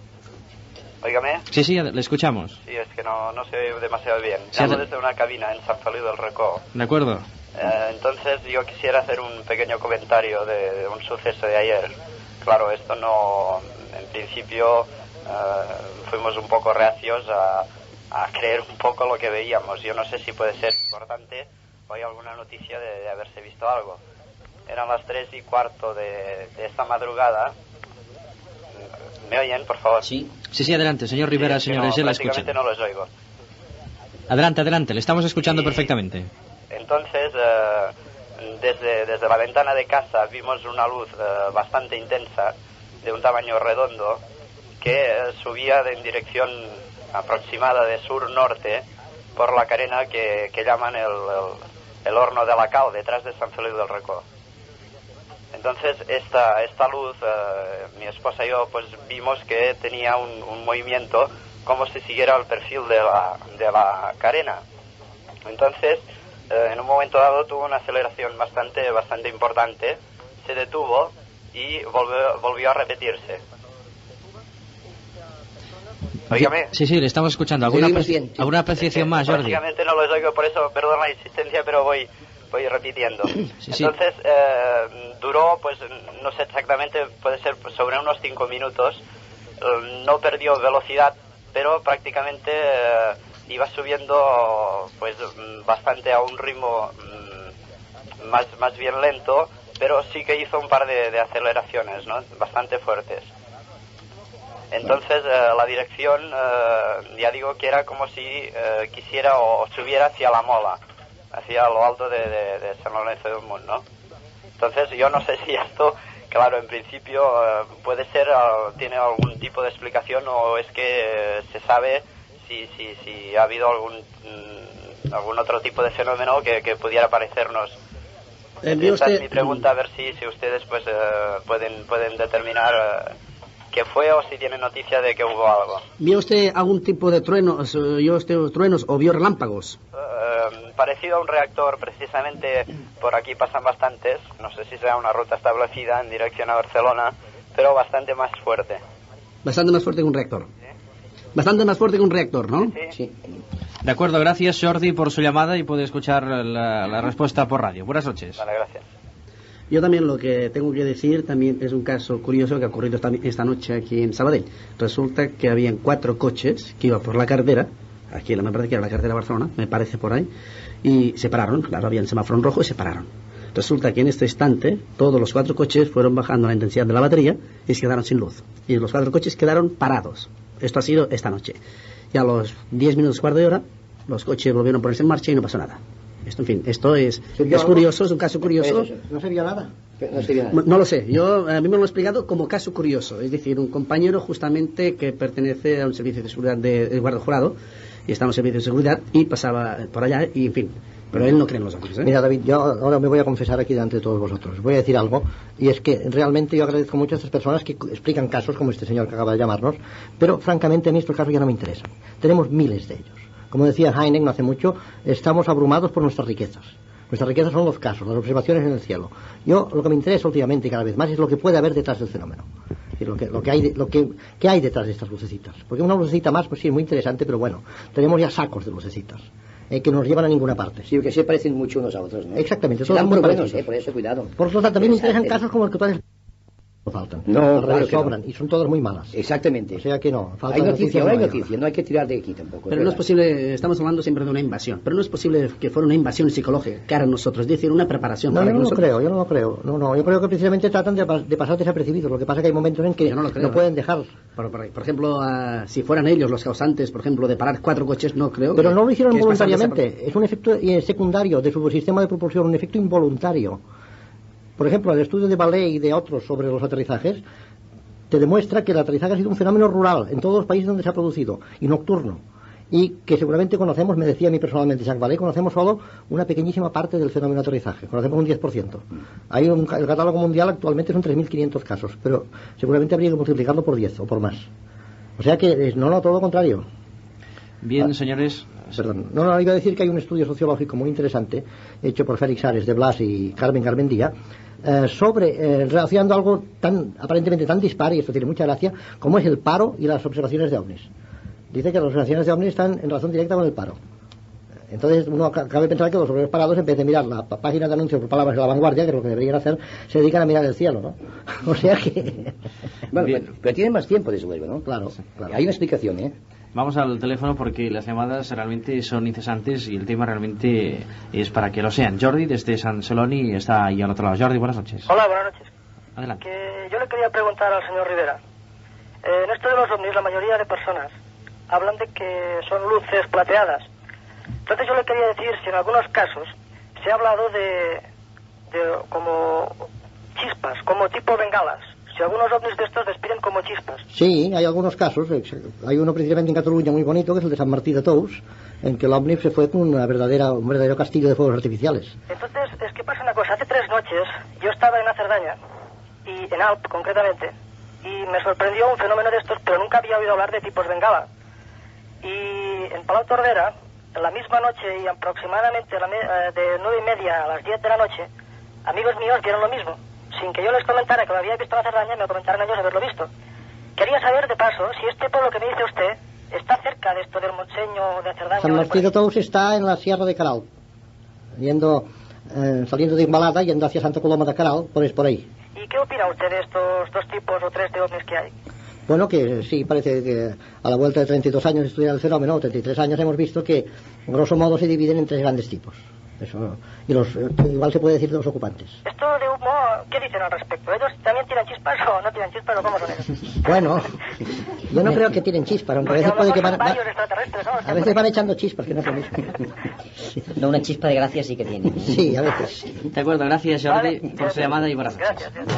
Óigame. Sí, le escuchamos. Sí, es que no se oye demasiado bien. Sí, Llamo desde una cabina en San Feliu del Recó. De acuerdo. Entonces yo quisiera hacer un pequeño comentario de un suceso de ayer. Claro, esto no... En principio fuimos un poco reacios a creer un poco lo que veíamos. Yo no sé si puede ser importante o hay alguna noticia de haberse visto algo. Eran las 3:15 de esta madrugada. ¿Me oyen, por favor? Sí, adelante, señor Rivera, sí, señores, ya la escuchan. Prácticamente no los oigo. Adelante, le estamos escuchando perfectamente. Entonces, desde la ventana de casa vimos una luz bastante intensa, de un tamaño redondo, que subía en dirección aproximada de sur-norte por la carena que llaman el horno de la Cal, detrás de San Feliu del Recó. Entonces esta luz, mi esposa y yo pues vimos que tenía un movimiento como si siguiera el perfil de la carena. Entonces en un momento dado tuvo una aceleración bastante importante, se detuvo y volvió a repetirse. Óigame. Sí, le estamos escuchando. ¿Alguna apreciación más, Jordi? Prácticamente no los oigo, por eso perdón la insistencia, pero voy repitiendo. Entonces duró, pues no sé exactamente, puede ser sobre unos 5 minutos. No perdió velocidad, pero prácticamente iba subiendo pues bastante a un ritmo más bien lento, pero sí que hizo un par de aceleraciones, ¿no? Bastante fuertes. Entonces la dirección, ya digo que era como si quisiera o subiera hacia la Mola, hacia lo alto de San Lorenzo de Munt, ¿no? Entonces yo no sé si esto, claro, en principio puede ser, tiene algún tipo de explicación o es que se sabe si ha habido algún otro tipo de fenómeno que pudiera parecernos. Esta es mi pregunta, a ver si ustedes pues pueden determinar qué fue o si tienen noticia de que hubo algo. ¿Vio usted algún tipo de truenos o vio relámpagos? Parecido a un reactor, precisamente por aquí pasan bastantes, no sé si sea una ruta establecida en dirección a Barcelona, pero bastante más fuerte. Bastante más fuerte que un reactor. ¿Sí? Bastante más fuerte que un reactor, ¿no? Sí. De acuerdo, gracias Jordi por su llamada y puede escuchar la respuesta por radio. Buenas noches. Vale, gracias. Yo también lo que tengo que decir también es un caso curioso que ha ocurrido esta noche aquí en Sabadell. Resulta que habían 4 coches que iban por la carretera, aquí me parece que era la carretera de Barcelona, me parece por ahí, y se pararon, claro, había el semáforo en rojo y se pararon. Resulta que en este instante todos los 4 coches fueron bajando la intensidad de la batería y se quedaron sin luz. Y los 4 coches quedaron parados. Esto ha sido esta noche. Y a los 10 minutos, cuarto de hora, los coches volvieron a ponerse en marcha y no pasó nada. Esto, en fin, esto es curioso, es un caso curioso. ¿No se vio nada? No lo sé, a mí me lo he explicado como caso curioso, es decir, un compañero justamente que pertenece a un servicio de seguridad de guardia jurado, y está en un servicio de seguridad, y pasaba por allá, y en fin, pero él no cree en los ovnis, ¿eh? Mira, David, yo ahora me voy a confesar aquí delante de todos vosotros. Voy a decir algo, y es que realmente yo agradezco mucho a estas personas que explican casos como este señor que acaba de llamarnos, pero francamente a mí estos casos ya no me interesan. Tenemos miles de ellos. Como decía Heineck no hace mucho, estamos abrumados por nuestras riquezas. Nuestras riquezas son los casos, las observaciones en el cielo. Yo lo que me interesa últimamente y cada vez más es lo que puede haber detrás del fenómeno. Es decir, ¿qué hay detrás de estas lucecitas? Porque una lucecita más, pues sí, es muy interesante, pero bueno, tenemos ya sacos de lucecitas que no nos llevan a ninguna parte. Sí, que se parecen mucho unos a otros, ¿no? Exactamente. Serán muy buenos, por eso cuidado. Por eso también me interesan casos como el que tú has... No faltan. No, claro que sobran, no. Y son todas muy malas. Exactamente. O sea que no. Hay noticia, no hay que tirar de aquí tampoco. Pero no es posible, estamos hablando siempre de una invasión, pero no es posible que fuera una invasión psicológica cara a nosotros, es decir, una preparación. No, para yo no nosotros... yo no lo creo. No, yo creo que precisamente tratan de pasar desapercibidos. Lo que pasa es que hay momentos en que no pueden dejar. Por ejemplo, si fueran ellos los causantes, por ejemplo, de parar 4 coches, no creo. Pero no lo hicieron voluntariamente. Es un efecto secundario de su sistema de propulsión, un efecto involuntario. Por ejemplo, el estudio de Ballet y de otros sobre los aterrizajes te demuestra que el aterrizaje ha sido un fenómeno rural en todos los países donde se ha producido y nocturno, y que seguramente conocemos, me decía a mí personalmente Jacques Vallée, conocemos solo una pequeñísima parte del fenómeno de aterrizaje, conocemos un 10%. El catálogo mundial actualmente son 3.500 casos, pero seguramente habría que multiplicarlo por 10 o por más. O sea que no, todo lo contrario. Bien, señores. Perdón, no, iba a decir que hay un estudio sociológico muy interesante hecho por Félix Ares de Blas y Carmen Garmendia relacionando algo aparentemente tan dispar, y esto tiene mucha gracia, como es el paro y las observaciones de ovnis. Dice que las observaciones de ovnis están en relación directa con el paro. Entonces uno cabe pensar que los obreros parados, en vez de mirar la página de anuncios por palabras de La Vanguardia, que es lo que deberían hacer, se dedican a mirar el cielo, ¿no? O sea que... Bueno, pero tienen más tiempo, desde luego, ¿no? Claro. Hay una explicación, ¿eh? Vamos al teléfono porque las llamadas realmente son incesantes y el tema realmente es para que lo sean. Jordi, desde San Celoni, está ahí al otro lado. Jordi, buenas noches. Hola, buenas noches. Adelante. Que yo le quería preguntar al señor Rivera. En esto de los ovnis, la mayoría de personas hablan de que son luces plateadas. Entonces yo le quería decir si en algunos casos se ha hablado de como chispas, como tipo bengalas. Si algunos ovnis de estos despiden como chispas. Sí, hay algunos casos. Hay uno principalmente en Cataluña muy bonito, que es el de San Martí de Tous, en que el ovni se fue con un verdadero castillo de fuegos artificiales. Entonces, es que pasa una cosa. Hace 3 noches yo estaba en la Cerdaña, y en Alp concretamente, y me sorprendió un fenómeno de estos, pero nunca había oído hablar de tipos bengala. Y en Palau Tordera, en la misma noche y aproximadamente de 9:30 a las 10 de la noche, amigos míos vieron lo mismo. Sin que yo les comentara que lo había visto en la Cerdaña, me comentaron ellos haberlo visto. Quería saber, de paso, si este pueblo que me dice usted está cerca de esto del Monseño de Cerdaña. San Martí de Tous está en la Sierra de Caral, saliendo de Imbalada, yendo hacia Santa Coloma de Caral, por ahí. ¿Y qué opina usted de estos 2 tipos o 3 de ovnis que hay? Bueno, que sí, parece que a la vuelta de 32 años de estudiar el fenómeno, 33 años, hemos visto que, grosso modo, se dividen en 3 grandes tipos. Eso, y igual se puede decir de los ocupantes. Esto de humo, ¿qué dicen al respecto? ¿Ellos también tiran chispas o no tiran chispas o cómo son ellos? Bueno, yo no creo que tiren chispas, aunque a veces puede que van... A veces van echando chispas, que no es lo mismo. No, una chispa de gracia sí que tiene. Sí, a veces. De acuerdo, gracias Jordi por su llamada y buenas noches. Gracias.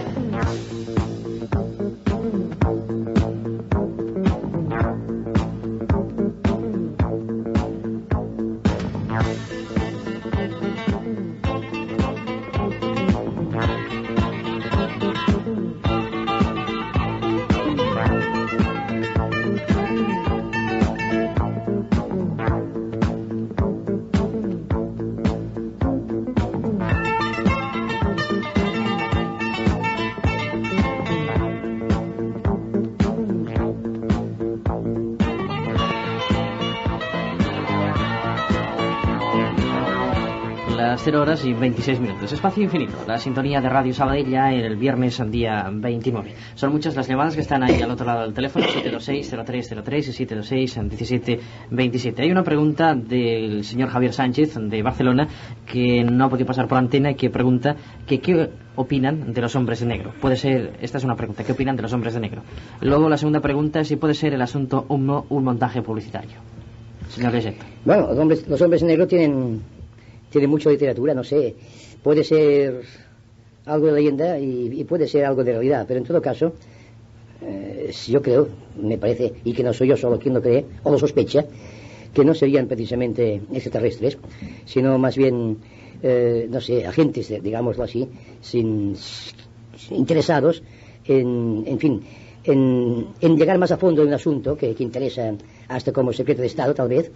Las 0 horas y 26 minutos. Espacio Infinito, la sintonía de Radio Sabadell ya el viernes día 29. Son muchas las llamadas que están ahí al otro lado del teléfono, 726-0303 y 726-1727. Hay una pregunta del señor Javier Sánchez de Barcelona que no ha podido pasar por antena y que pregunta que qué opinan de los hombres de negro. Puede ser, esta es una pregunta, ¿qué opinan de los hombres de negro? Luego la segunda pregunta es si puede ser el asunto un montaje publicitario. Señor Leggett. Bueno, los hombres de negro tienen tiene mucha literatura, no sé, puede ser algo de leyenda y puede ser algo de realidad, pero en todo caso, yo creo, me parece, y que no soy yo solo quien lo cree o lo sospecha, que no serían precisamente extraterrestres, sino más bien, no sé, agentes, digámoslo así, interesados en fin, en llegar más a fondo en un asunto que interesa hasta como secreto de Estado, tal vez,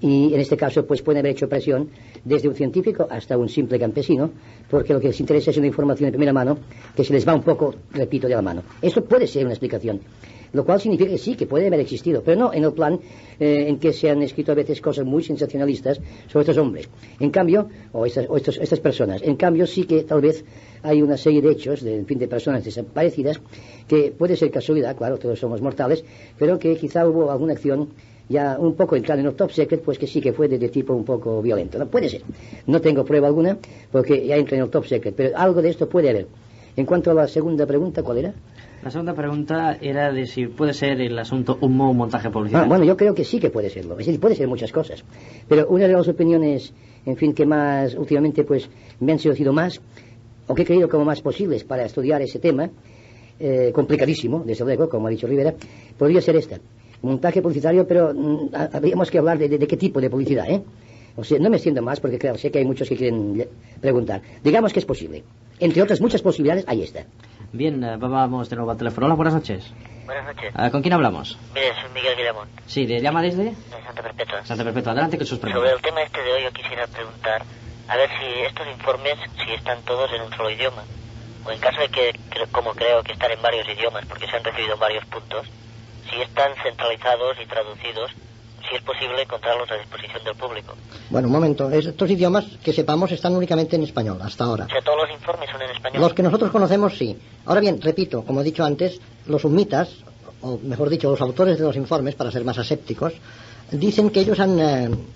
y en este caso pues pueden haber hecho presión desde un científico hasta un simple campesino, porque lo que les interesa es una información de primera mano que se les va un poco, repito, de la mano. Esto puede ser una explicación, lo cual significa que sí, que puede haber existido, pero no en el plan en que se han escrito a veces cosas muy sensacionalistas sobre estos hombres. En cambio, estas personas, en cambio sí que tal vez hay una serie de hechos, de personas desaparecidas, que puede ser casualidad, claro, todos somos mortales, pero que quizá hubo alguna acción ya un poco entrada en el top secret, pues que sí que fue de tipo un poco violento. No puede ser. No tengo prueba alguna, porque ya entra en el top secret, pero algo de esto puede haber. En cuanto a la segunda pregunta, ¿cuál era? La segunda pregunta era de si puede ser el asunto un montaje publicitario. Bueno, yo creo que sí que puede serlo. Es decir, puede ser muchas cosas. Pero una de las opiniones, en fin, que más últimamente pues me han seducido más, o que he creído como más posibles para estudiar ese tema, complicadísimo, desde luego, como ha dicho Rivera, podría ser esta. Montaje publicitario, pero habríamos que hablar de qué tipo de publicidad, O sea, no me extiendo más porque, claro, sé que hay muchos que quieren preguntar. Digamos que es posible. Entre otras muchas posibilidades, ahí está. Bien, vamos de nuevo al teléfono. Hola, buenas noches. Buenas noches. ¿Con quién hablamos? Mire, soy Miguel Guillamón. Sí, ¿le llama desde? De Santa Perpetua. Santa Perpetua, adelante con sus preguntas. Sobre el tema este de hoy yo quisiera preguntar, a ver si estos informes, si están todos en un solo idioma, o en caso de que, como creo que están en varios idiomas, porque se han recibido en varios puntos, si están centralizados y traducidos, si es posible encontrarlos a disposición del público. Bueno, un momento. Estos idiomas, que sepamos, están únicamente en español, hasta ahora. O sea, todos los informes son en español. Los que nosotros conocemos, sí. Ahora bien, repito, como he dicho antes, los summitas, o mejor dicho, los autores de los informes, para ser más asépticos, dicen que ellos han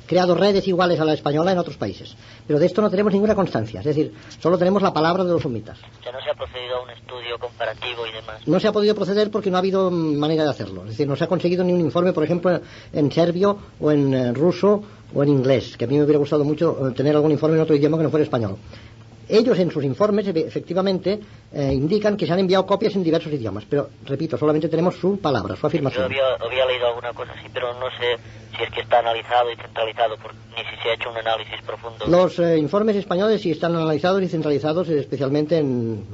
creado redes iguales a la española en otros países. Pero de esto no tenemos ninguna constancia. Es decir, solo tenemos la palabra de los summitas. O sea, no se ha procedido a un estudio comparativo y demás. No se ha podido proceder porque no ha habido manera de hacerlo. Es decir, no se ha conseguido ni un informe, por ejemplo, en serbio o en ruso o en inglés, que a mí me hubiera gustado mucho tener algún informe en otro idioma que no fuera español. Ellos en sus informes efectivamente indican que se han enviado copias en diversos idiomas, pero repito, solamente tenemos su palabra, su afirmación. Yo había leído alguna cosa así, pero no sé si es que está analizado y centralizado, ni si se ha hecho un análisis profundo. Los informes españoles sí están analizados y centralizados, especialmente en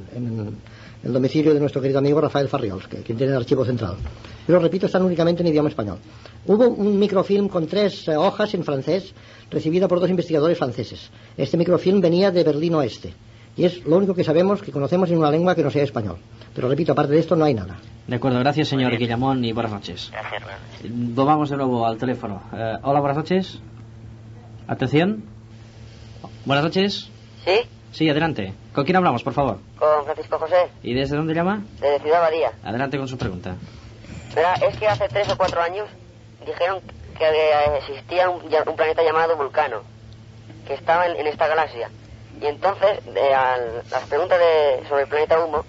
el domicilio de nuestro querido amigo Rafael Farriols, quien tiene el archivo central. Pero repito, están únicamente en idioma español. Hubo un microfilm con 3 hojas en francés, recibido por 2 investigadores franceses. Este microfilm venía de Berlín Oeste. Y es lo único que sabemos, que conocemos en una lengua que no sea español. Pero repito, aparte de esto no hay nada. De acuerdo, gracias señor Guillamón y buenas noches. Gracias. Vamos de nuevo al teléfono. Hola, buenas noches. Atención. Buenas noches. ¿Sí? Sí, adelante. ¿Con quién hablamos, por favor? Con Francisco José. ¿Y desde dónde llama? Desde Ciudad Badía. Adelante con su pregunta. Verá, es que hace 3 o 4 años dijeron que existía un planeta llamado Vulcano, que estaba en esta galaxia. Y entonces, las preguntas sobre el planeta Humo,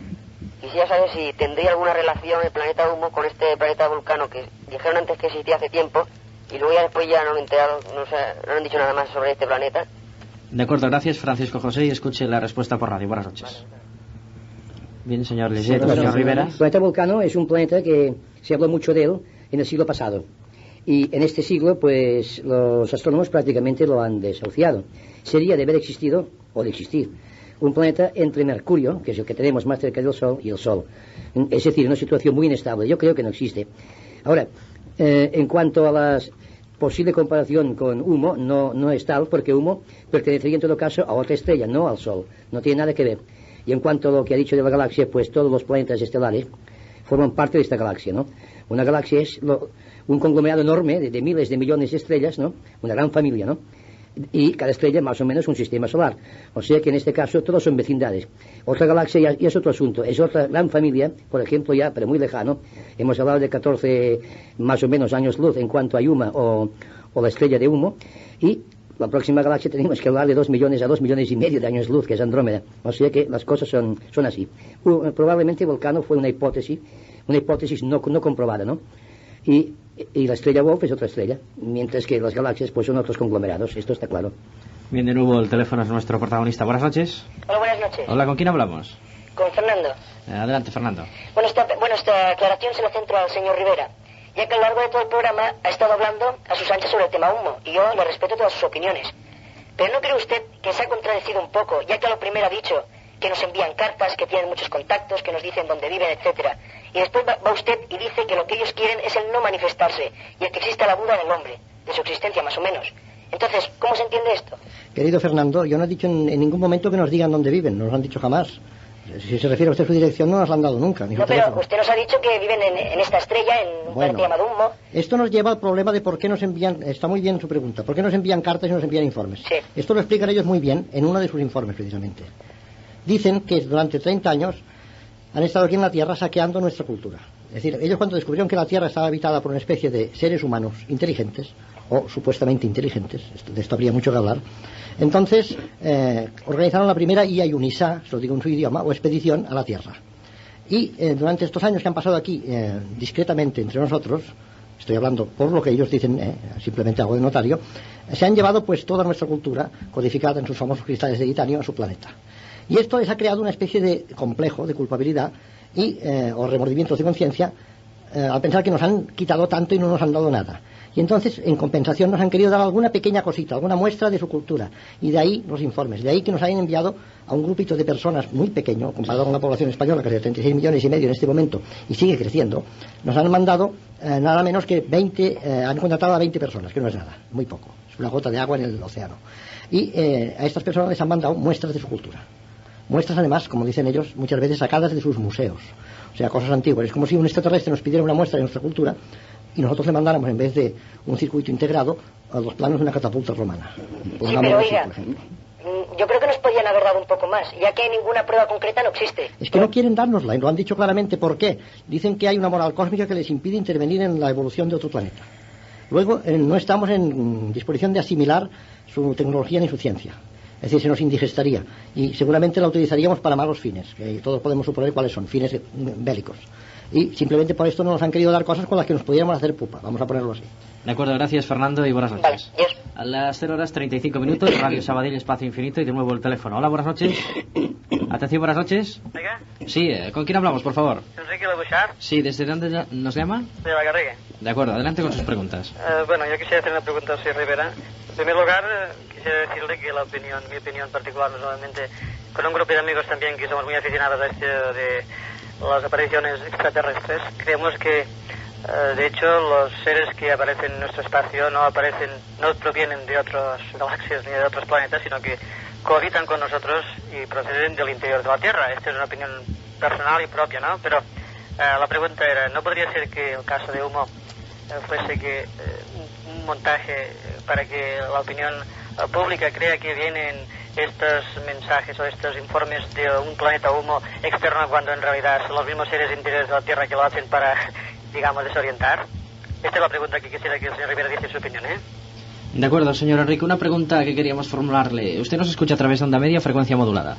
quisiera saber si tendría alguna relación el planeta Humo con este planeta Vulcano, que dijeron antes que existía hace tiempo, y luego ya después ya no no han dicho nada más sobre este planeta. De acuerdo, gracias Francisco José, y escuche la respuesta por radio. Buenas noches. Bien, señor Leggett, señor Rivera. El planeta Vulcano es un planeta que se habló mucho de él en el siglo pasado. Y en este siglo, pues, los astrónomos prácticamente lo han desahuciado. Sería de haber existido, o de existir, un planeta entre Mercurio, que es el que tenemos más cerca del Sol, y el Sol. Es decir, una situación muy inestable. Yo creo que no existe. Ahora, en cuanto a la posible comparación con Humo, no es tal, porque Humo pertenecería en todo caso a otra estrella, no al Sol. No tiene nada que ver. Y en cuanto a lo que ha dicho de la galaxia, pues todos los planetas estelares forman parte de esta galaxia, ¿no? Una galaxia es un conglomerado enorme de miles de millones de estrellas, ¿no? Una gran familia, ¿no? Y cada estrella más o menos un sistema solar. O sea que en este caso todos son vecindades. Otra galaxia ya es otro asunto. Es otra gran familia, por ejemplo ya, pero muy lejano. Hemos hablado de 14 más o menos años luz en cuanto a Yuma o la estrella de Humo. Y la próxima galaxia tenemos que hablar de 2 millones a 2 millones y medio de años luz, que es Andrómeda. O sea que las cosas son así. Probablemente Vulcano fue una hipótesis no comprobada, ¿no? Y la estrella Wolf es otra estrella, mientras que las galaxias pues son otros conglomerados, esto está claro. Bien, de nuevo el teléfono es nuestro protagonista. Buenas noches. Hola, buenas noches. Hola, ¿con quién hablamos? Con Fernando. Adelante, Fernando. Bueno, esta aclaración se la centro al señor Rivera, ya que a lo largo de todo el programa ha estado hablando a sus anchas sobre el tema humo, y yo le respeto todas sus opiniones. Pero ¿no cree usted que se ha contradecido un poco, ya que a lo primero ha dicho que nos envían cartas, que tienen muchos contactos, que nos dicen dónde viven, etcétera, y después va usted y dice que lo que ellos quieren es el no manifestarse, y el que exista la duda del hombre, de su existencia más o menos? Entonces, ¿cómo se entiende esto? Querido Fernando, yo no he dicho en ningún momento que nos digan dónde viven, no nos han dicho jamás. Si se refiere a usted a su dirección, no nos la han dado nunca. Ni no, pero teléfono. Usted nos ha dicho que viven en esta estrella, en un planeta llamado Humo. Esto nos lleva al problema de por qué nos envían, está muy bien su pregunta, ¿por qué nos envían cartas y nos envían informes? Sí. Esto lo explican ellos muy bien en uno de sus informes, precisamente. Dicen que durante 30 años han estado aquí en la Tierra saqueando nuestra cultura. Es decir, ellos cuando descubrieron que la Tierra estaba habitada por una especie de seres humanos inteligentes, o supuestamente inteligentes, de esto habría mucho que hablar, entonces organizaron la primera IAIUNISA, se lo digo en su idioma, o expedición a la Tierra. Y durante estos años que han pasado aquí discretamente entre nosotros, estoy hablando por lo que ellos dicen, simplemente hago de notario, se han llevado pues toda nuestra cultura codificada en sus famosos cristales de titanio a su planeta. Y esto les ha creado una especie de complejo de culpabilidad o remordimientos de conciencia al pensar que nos han quitado tanto y no nos han dado nada. Y entonces, en compensación, nos han querido dar alguna pequeña cosita, alguna muestra de su cultura. Y de ahí los informes. De ahí que nos hayan enviado a un grupito de personas muy pequeño, comparado con la población española, que es de 36 millones y medio en este momento, y sigue creciendo. Nos han mandado nada menos que 20, han contratado a 20 personas, que no es nada, muy poco. Es una gota de agua en el océano. Y a estas personas les han mandado muestras de su cultura. Muestras, además, como dicen ellos, muchas veces sacadas de sus museos. O sea, cosas antiguas. Es como si un extraterrestre nos pidiera una muestra de nuestra cultura y nosotros le mandáramos, en vez de un circuito integrado, a los planos de una catapulta romana. Sí, pero oiga, yo creo que nos podían haber dado un poco más, ya que ninguna prueba concreta no existe. Es que no quieren dárnosla, y lo han dicho claramente. ¿Por qué? Dicen que hay una moral cósmica que les impide intervenir en la evolución de otro planeta. Luego, no estamos en disposición de asimilar su tecnología ni su ciencia. Es decir, se nos indigestaría. Y seguramente la utilizaríamos para malos fines, que todos podemos suponer cuáles son, fines bélicos. Y simplemente por esto no nos han querido dar cosas con las que nos pudiéramos hacer pupa. Vamos a ponerlo así. De acuerdo, gracias Fernando y buenas noches. Vale, a las 0:35, Radio Sabadell, Espacio Infinito, y de nuevo el teléfono. Hola, buenas noches. Atención, buenas noches. ¿Oiga? Sí, ¿con quién hablamos, por favor? Enrique Labuchar. Sí, ¿desde dónde nos llama? De La Garriga. De acuerdo, adelante con sus preguntas. Bueno, yo quisiera hacer una pregunta al señor Rivera. En primer lugar, quisiera decirle que mi opinión particular, normalmente, con un grupo de amigos también que somos muy aficionados a de las apariciones extraterrestres, creemos que de hecho los seres que aparecen en nuestro espacio no provienen de otras galaxias ni de otros planetas, sino que cohabitan con nosotros y proceden del interior de la Tierra. Esta es una opinión personal y propia, ¿no? Pero la pregunta era, ¿no podría ser que el caso de Humo fuese que un montaje para que la opinión pública crea que vienen estos mensajes o estos informes de un planeta Humo externo, cuando en realidad son los mismos seres interiores de la Tierra que lo hacen para, digamos, desorientar? Esta es la pregunta que quisiera que el señor Rivera diese su opinión, ¿eh? De acuerdo, señor Enrique. Una pregunta que queríamos formularle. ¿Usted nos escucha a través de onda media o frecuencia modulada?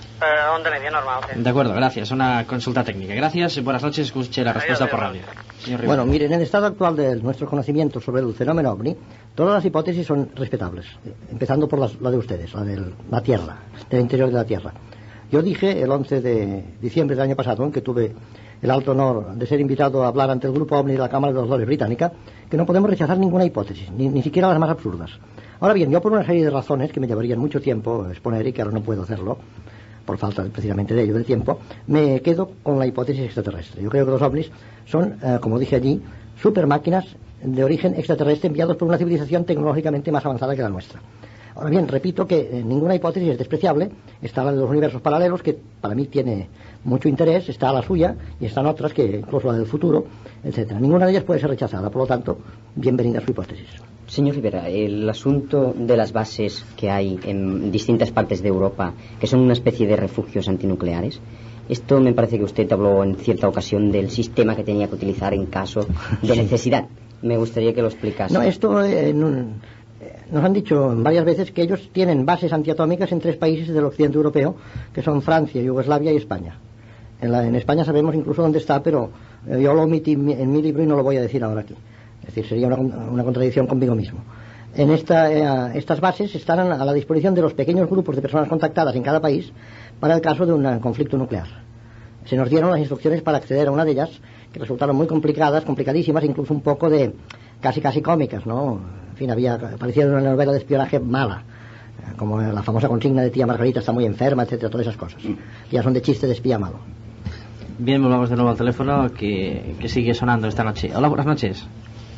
Onda media, normal. Sí. De acuerdo, gracias. Una consulta técnica. Gracias y buenas noches. Escuche la respuesta por radio. Bueno, miren, en el estado actual de nuestro conocimiento sobre el fenómeno OVNI, todas las hipótesis son respetables, empezando por la de ustedes, la de la Tierra, del interior de la Tierra. Yo dije el 11 de diciembre del año pasado, en que tuve el alto honor de ser invitado a hablar ante el grupo OVNI de la Cámara de los Lores británica, que no podemos rechazar ninguna hipótesis, ni siquiera las más absurdas. Ahora bien, yo por una serie de razones que me llevarían mucho tiempo exponer y que ahora no puedo hacerlo, por falta precisamente de ello, del tiempo, me quedo con la hipótesis extraterrestre. Yo creo que los ovnis son, como dije allí, supermáquinas de origen extraterrestre enviados por una civilización tecnológicamente más avanzada que la nuestra. Ahora bien, repito que ninguna hipótesis es despreciable. Está la de los universos paralelos, que para mí tiene mucho interés, está la suya, y están otras, que incluso la del futuro, etcétera. Ninguna de ellas puede ser rechazada, por lo tanto, bienvenida su hipótesis. Señor Rivera, el asunto de las bases que hay en distintas partes de Europa, que son una especie de refugios antinucleares, esto me parece que usted habló en cierta ocasión del sistema que tenía que utilizar en caso de necesidad. Me gustaría que lo explicase. No, esto nos han dicho varias veces que ellos tienen bases antiatómicas en 3 países del occidente europeo, que son Francia, Yugoslavia y España. En España sabemos incluso dónde está, pero yo lo omití en mi libro y no lo voy a decir ahora aquí. Es decir, sería una contradicción conmigo mismo. Estas bases están a la disposición de los pequeños grupos de personas contactadas en cada país para el caso de un conflicto nuclear. Se nos dieron las instrucciones para acceder a una de ellas, que resultaron muy complicadas, complicadísimas, incluso un poco de casi cómicas, ¿no? En fin, parecía una novela de espionaje mala, como la famosa consigna de tía Margarita está muy enferma, etcétera, todas esas cosas. Ya son de chiste de espía malo. Bien, volvamos de nuevo al teléfono que sigue sonando esta noche. Hola, buenas noches.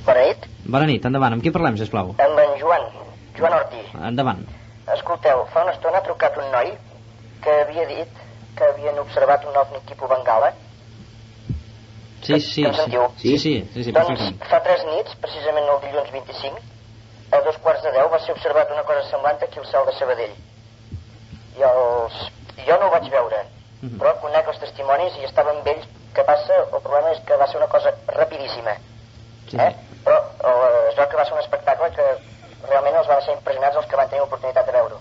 Bona nit. Bona nit, endavant. Amb qui parlem, sisplau? Amb en Joan Ortiz. Endavant. Escolteu, fa una estona ha trucat un noi que havia dit que havien observat un ovni tipus Bengala. Sí. Sí, doncs fa 3 nits, precisament el dilluns 25, a 2:15 va ser observat una cosa semblant aquí al cel de Sabadell. Jo no ho vaig veure, però conec els testimonis i estava amb ells. Que passa, el problema és que va ser una cosa rapidíssima. Però es veu que va ser un espectacle que realment els va deixar impressionats els que van tenir l'oportunitat de veure-ho.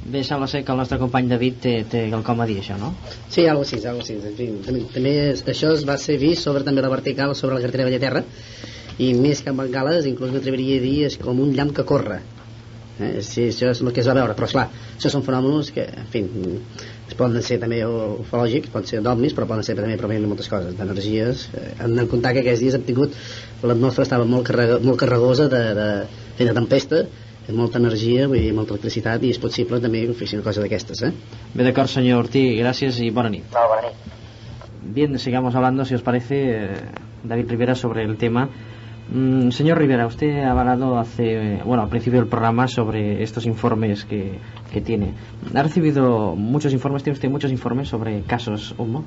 Bé, sembla ser que el nostre company David té quelcom a dir, això, no? Sí, algo així. En fi, també això es va ser vist sobre també la vertical, sobre la carretera Bellaterra, i més que amb bengales, inclús m'atreviria a dir, és com un llamp que corre. Sí, això és el que es va veure, però esclar, això són fenòmenos que, en fi, poden ser també ufològics, poden ser d'ovnis, però poden ser també provenint de moltes coses, d'energies. Hem de comptar que aquests dies hem tingut, l'atmosfera estava molt carregosa de tempesta, molta energia, vull dir, molta electricitat, i és possible també que fessin una cosa d'aquestes, Bé, d'acord, señor Ortiz, gracias y buena nit. Buena nit. Bien, sigamos hablando, si os parece, David Rivera, sobre el tema. Señor Rivera, usted ha hablado al principio del programa sobre estos informes que tiene. ¿Ha recibido muchos informes? ¿Tiene usted muchos informes sobre casos humo?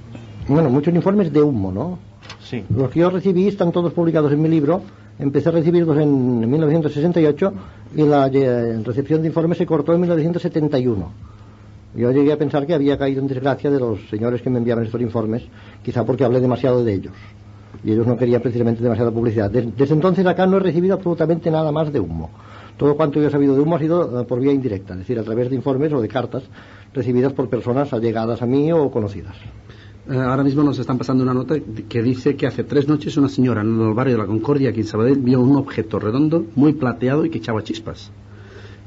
Bueno, muchos informes de humo, ¿no? Sí. Los que yo recibí están todos publicados en mi libro. Empecé a recibirlos en 1968 y la recepción de informes se cortó en 1971. Yo llegué a pensar que había caído en desgracia de los señores que me enviaban estos informes, quizá porque hablé demasiado de ellos. Y ellos no querían precisamente demasiada publicidad. Desde entonces acá no he recibido absolutamente nada más de humo. Todo cuanto yo he sabido de humo ha sido por vía indirecta, es decir, a través de informes o de cartas recibidas por personas allegadas a mí o conocidas. Ahora mismo nos están pasando una nota que dice que hace 3 noches una señora en el barrio de la Concordia, aquí en Sabadell, vio un objeto redondo, muy plateado y que echaba chispas.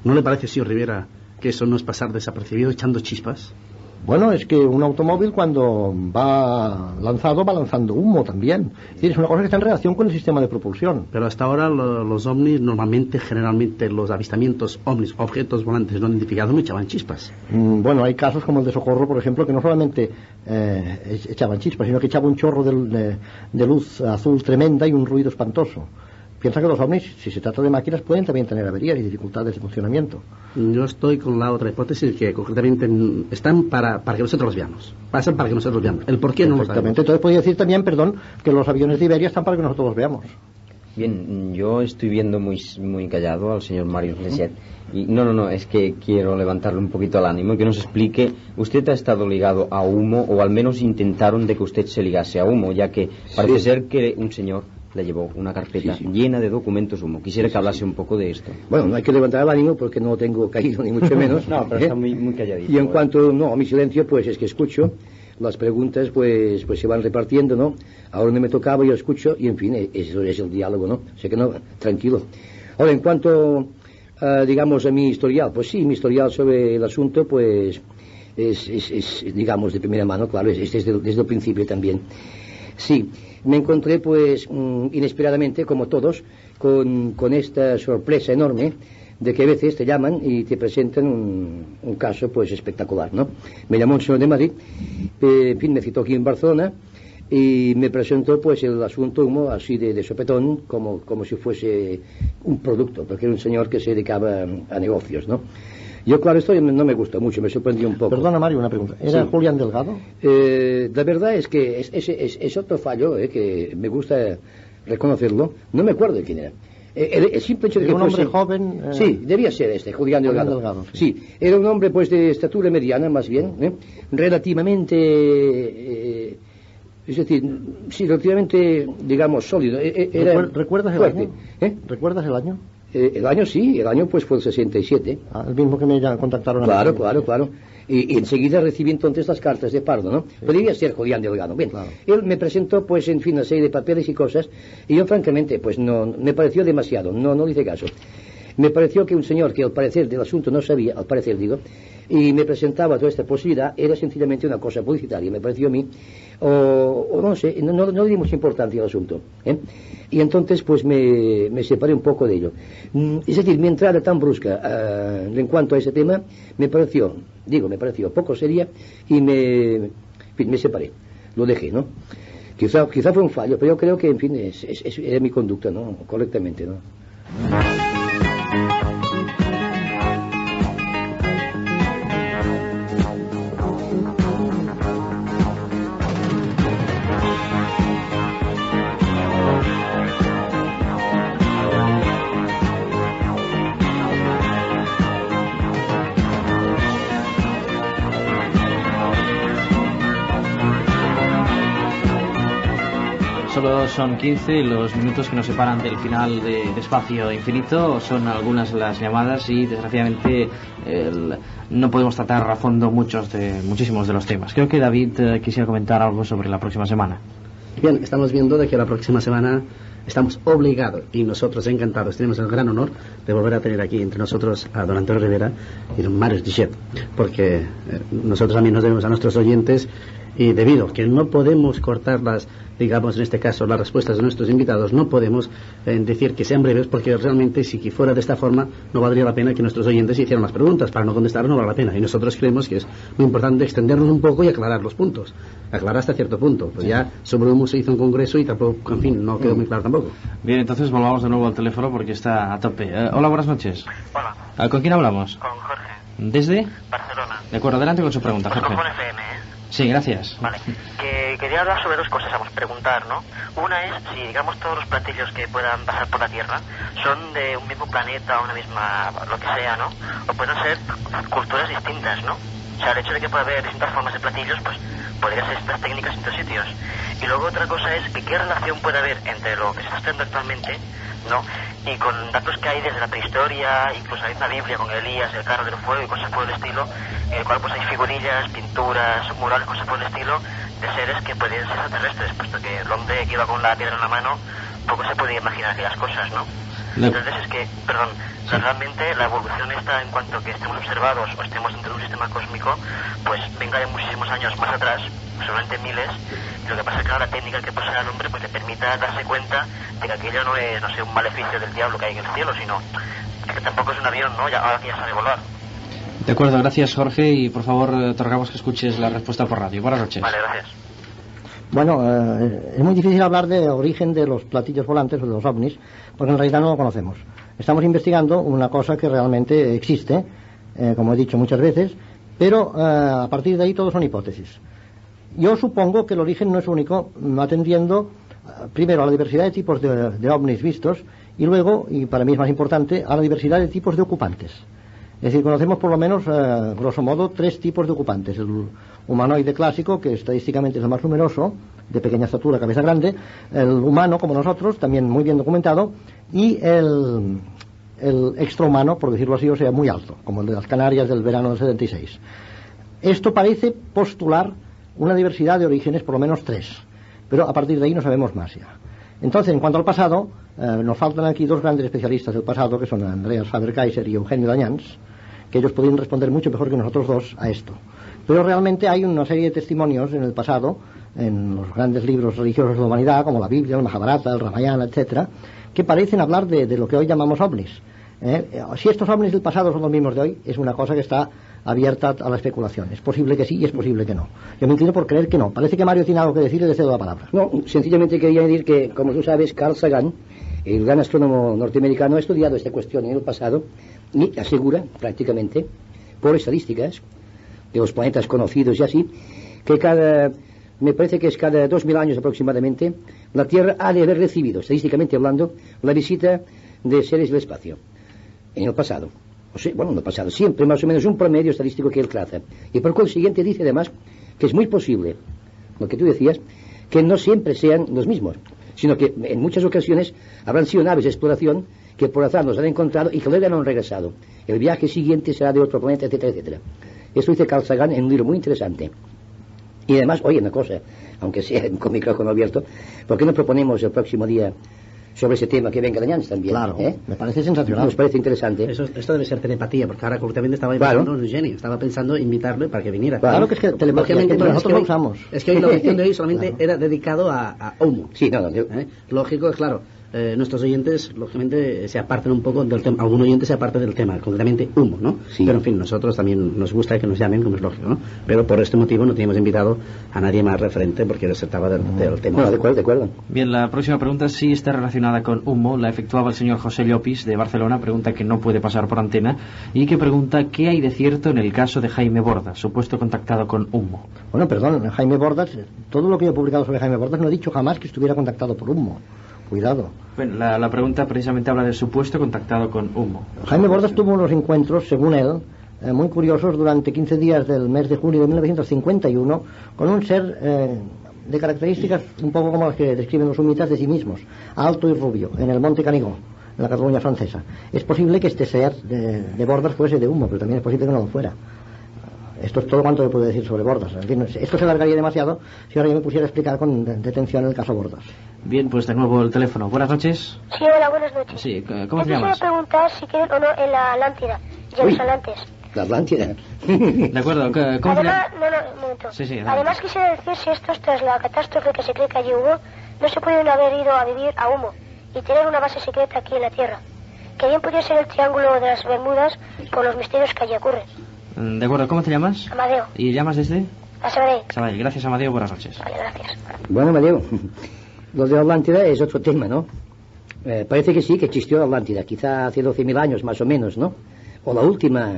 ¿No le parece, señor Rivera, que eso no es pasar desapercibido echando chispas? Bueno, es que un automóvil cuando va lanzando humo también. Es una cosa que está en relación con el sistema de propulsión. Pero hasta ahora los ovnis, generalmente los avistamientos ovnis, objetos volantes no identificados, no echaban chispas. Bueno, hay casos como el de Socorro, por ejemplo, que no solamente echaban chispas, sino que echaba un chorro de luz azul tremenda y un ruido espantoso. Piensa que los ovnis, si se trata de máquinas, pueden también tener averías y dificultades de funcionamiento. Yo estoy con la otra hipótesis, que concretamente están para que nosotros los veamos. Pasan para que nosotros los veamos. El por qué no lo sabemos. Entonces podría decir también, que los aviones de Iberia están para que nosotros los veamos. Bien, yo estoy viendo muy callado al señor Marius Leset. Y no, es que quiero levantarle un poquito el ánimo y que nos explique. ¿Usted ha estado ligado a humo, o al menos intentaron de que usted se ligase a humo, ya que parece ser que un señor le llevó una carpeta llena de documentos humo? Quisiera que hablase un poco de esto. Bueno, no hay que levantar el ánimo porque no tengo caído, ni mucho menos. No, pero está muy calladito. Y en cuanto a mi silencio, pues es que escucho. Las preguntas pues se van repartiendo, ¿no? Ahora no me tocaba, yo escucho, y en fin, eso es el diálogo, ¿no? O sea que no, tranquilo. Ahora, en cuanto, digamos, a mi historial, pues sí, mi historial sobre el asunto, pues es digamos, de primera mano, claro, es desde el principio también. Sí, me encontré pues inesperadamente, como todos, con esta sorpresa enorme de que a veces te llaman y te presentan un caso pues espectacular, ¿no? Me llamó un señor de Madrid, en fin, me citó aquí en Barcelona y me presentó pues el asunto humo así de sopetón, como si fuese un producto, porque era un señor que se dedicaba a negocios, ¿no? Yo, claro, esto no me gustó mucho, me sorprendió un poco. Perdona, Mario, una pregunta. ¿Era Julián Delgado? La verdad es que es otro fallo, que me gusta reconocerlo. No me acuerdo de quién era. El simple hecho de que un hombre joven. Sí, debía ser Julián Delgado. Sí, era un hombre pues de estatura mediana, más bien, relativamente. Es decir, sí, relativamente, digamos, sólido. ¿Recuerdas el año? ¿Recuerdas el año? El año sí, el año pues fue el 67. El mismo que me contactaron. Claro. Y enseguida recibí entonces las cartas de Pardo, ¿no? Sí. Podría ser Julián Delgado. Bien, claro. Él me presentó pues en fin una serie de papeles y cosas, y yo francamente pues no me pareció demasiado, no le hice caso. Me pareció que un señor que al parecer del asunto no sabía, al parecer digo, y me presentaba toda esta posibilidad, era sencillamente una cosa publicitaria, me pareció a mí, o no sé, no le di mucha importancia al asunto, ¿eh? Y entonces pues me separé un poco de ello. Es decir, mi entrada tan brusca en cuanto a ese tema me pareció poco seria y me separé, lo dejé, ¿no? Quizá fue un fallo, pero yo creo que, en fin, es mi conducta, ¿no? Correctamente, ¿no? Solo son 15 los minutos que nos separan del final de Espacio Infinito. Son algunas las llamadas y desgraciadamente no podemos tratar a fondo muchísimos de los temas. Creo que David quisiera comentar algo sobre la próxima semana. Bien, estamos viendo de que la próxima semana estamos obligados y nosotros encantados tenemos el gran honor de volver a tener aquí entre nosotros a don Antonio Rivera y don Marius Guixet, porque nosotros también nos debemos a nuestros oyentes, y debido a que no podemos cortar digamos en este caso las respuestas de nuestros invitados, no podemos decir que sean breves, porque realmente si fuera de esta forma no valdría la pena que nuestros oyentes hicieran las preguntas. Para no contestar no vale la pena, y nosotros creemos que es muy importante extendernos un poco y aclarar los puntos, aclarar hasta cierto punto. Pues ya sobre humo se hizo un congreso y tampoco, en fin, no quedó muy claro tampoco. Bien, entonces volvamos de nuevo al teléfono porque está a tope. Hola, buenas noches. Hola. ¿Con quién hablamos? Con Jorge. ¿Desde? Barcelona. De acuerdo, adelante con su pregunta, Pues Jorge. con FM, ¿eh? Sí, gracias. Vale, que quería hablar sobre dos cosas, vamos, preguntar, ¿no? Una es si, digamos, todos los platillos que puedan pasar por la Tierra son de un mismo planeta, una misma, lo que sea, ¿no? O pueden ser culturas distintas, ¿no? O sea, el hecho de que pueda haber distintas formas de platillos, pues podría ser estas técnicas en distintos sitios. Y luego otra cosa es que qué relación puede haber entre lo que se está estudiando actualmente, ¿no? Y con datos que hay desde la prehistoria, incluso hay una Biblia con Elías, el carro del fuego y cosas por el estilo, en el cual pues hay figurillas, pinturas, murales, cosas por el estilo, de seres que pueden ser extraterrestres, puesto que el hombre que iba con la piedra en la mano poco se podía imaginar aquellas cosas, ¿no? Entonces es que, perdón, realmente la evolución está en cuanto que estemos observados o estemos dentro de un sistema cósmico, pues venga de muchísimos años más atrás, solamente miles, y lo que pasa es que ahora la técnica que posee el hombre pues le permita darse cuenta de que aquello no es, no sé, un maleficio del diablo que hay en el cielo, sino que tampoco es un avión, ¿no? Ahora que ya sabe volar. De acuerdo, gracias Jorge, y por favor te rogamos que escuches la respuesta por radio. Buenas noches. Vale, gracias. Bueno, es muy difícil hablar de origen de los platillos volantes o de los ovnis, porque en realidad no lo conocemos. Estamos investigando una cosa que realmente existe, como he dicho muchas veces, pero a partir de ahí todo son hipótesis. Yo supongo que el origen no es único, atendiendo primero a la diversidad de tipos de ovnis vistos, y luego, y para mí es más importante, a la diversidad de tipos de ocupantes. Es decir, conocemos por lo menos, grosso modo, 3 tipos de ocupantes. El humanoide clásico, que estadísticamente es el más numeroso, de pequeña estatura, cabeza grande. El humano, como nosotros, también muy bien documentado. Y el extrahumano, por decirlo así, o sea, muy alto, como el de las Canarias del verano del 76. Esto parece postular una diversidad de orígenes, por lo menos 3. Pero a partir de ahí no sabemos más ya. Entonces, en cuanto al pasado, nos faltan aquí 2 grandes especialistas del pasado, que son Andreas Faber-Kaiser y Eugenio Dañans, que ellos podrían responder mucho mejor que nosotros dos a esto. Pero realmente hay una serie de testimonios en el pasado, en los grandes libros religiosos de la humanidad, como la Biblia, el Mahabharata, el Ramayana, etcétera, que parecen hablar de lo que hoy llamamos ovnis. Si estos ovnis del pasado son los mismos de hoy, es una cosa que está abierta a la especulación. Es posible que sí y es posible que no. Yo me inclino por creer que no. Parece que Mario tiene algo que decir y le cedo la palabra. No, sencillamente quería decir que, como tú sabes, Carl Sagan, el gran astrónomo norteamericano, ha estudiado esta cuestión en el pasado y asegura, prácticamente, por estadísticas de los planetas conocidos y así, que me parece que es cada 2000 años aproximadamente, la Tierra ha de haber recibido, estadísticamente hablando, la visita de seres del espacio. En el pasado. O sea, bueno, en el pasado, siempre más o menos un promedio estadístico que él traza. Y por consiguiente dice además que es muy posible, lo que tú decías, que no siempre sean los mismos, sino que en muchas ocasiones habrán sido naves de exploración que por azar nos han encontrado y que luego no han regresado. El viaje siguiente será de otro planeta, etcétera, etcétera. Esto dice Carl Sagan en un libro muy interesante. Y además, oye, una cosa, aunque sea con micrófono abierto, ¿por qué no proponemos el próximo día sobre ese tema que venga dañando también. Claro, me parece sensacional. Nos parece interesante. Esto debe ser telepatía, porque ahora correctamente estaba invitando a Eugenio, estaba pensando invitarle para que viniera. Claro que es que telepatía nosotros lo usamos. Es que hoy la lección de hoy solamente era dedicado a Homo. Sí, lógico, es claro. Nuestros oyentes, lógicamente, se apartan un poco del tema. Algún oyente se aparta del tema, concretamente humo, ¿no? Sí. Pero, en fin, nosotros también nos gusta que nos llamen, como es lógico, ¿no? Pero por este motivo no teníamos invitado a nadie más referente porque se trataba del tema. Bueno, de acuerdo. Bien, la próxima pregunta sí está relacionada con humo. La efectuaba el señor José Llopis, de Barcelona. Pregunta que no puede pasar por antena. Y que pregunta qué hay de cierto en el caso de Jaime Bordas, supuesto contactado con humo. Bueno, perdón, Jaime Bordas, todo lo que yo he publicado sobre Jaime Bordas no he dicho jamás que estuviera contactado por humo. Cuidado. Bueno, la pregunta precisamente habla del supuesto contactado con humo. Jaime Bordas tuvo unos encuentros, según él, muy curiosos durante 15 días del mes de junio de 1951 con un ser de características un poco como las que describen los humitas de sí mismos, alto y rubio, en el Monte Canigó, en la Cataluña francesa. Es posible que este ser de Bordas fuese de humo, pero también es posible que no lo fuera. Esto es todo cuanto le puedo decir sobre Bordas. En fin, esto se alargaría demasiado si ahora yo me pusiera a explicar con detención el caso Bordas. Bien, pues de nuevo el teléfono. Buenas noches. Sí, hola, buenas noches. Sí, ¿cómo te llamas? Quisiera preguntar si quieren o no en la Atlántida y en los Atlantes. La Atlántida. De acuerdo, ¿cómo Además, un momento. Sí, además quisiera decir si estos, tras la catástrofe que se cree que allí hubo, no se pudieron haber ido a vivir a Humo y tener una base secreta aquí en la Tierra. Que bien podría ser el Triángulo de las Bermudas por los misterios que allí ocurren. De acuerdo, ¿cómo te llamas? Amadeo. ¿Y llamas desde? A Sabadell. Sabadell. Gracias, Amadeo, buenas noches. Vale, gracias. Bueno, Amadeo, lo de Atlántida es otro tema, ¿no? Parece que sí, que existió Atlántida, quizá hace 12.000 años más o menos, ¿no? O la última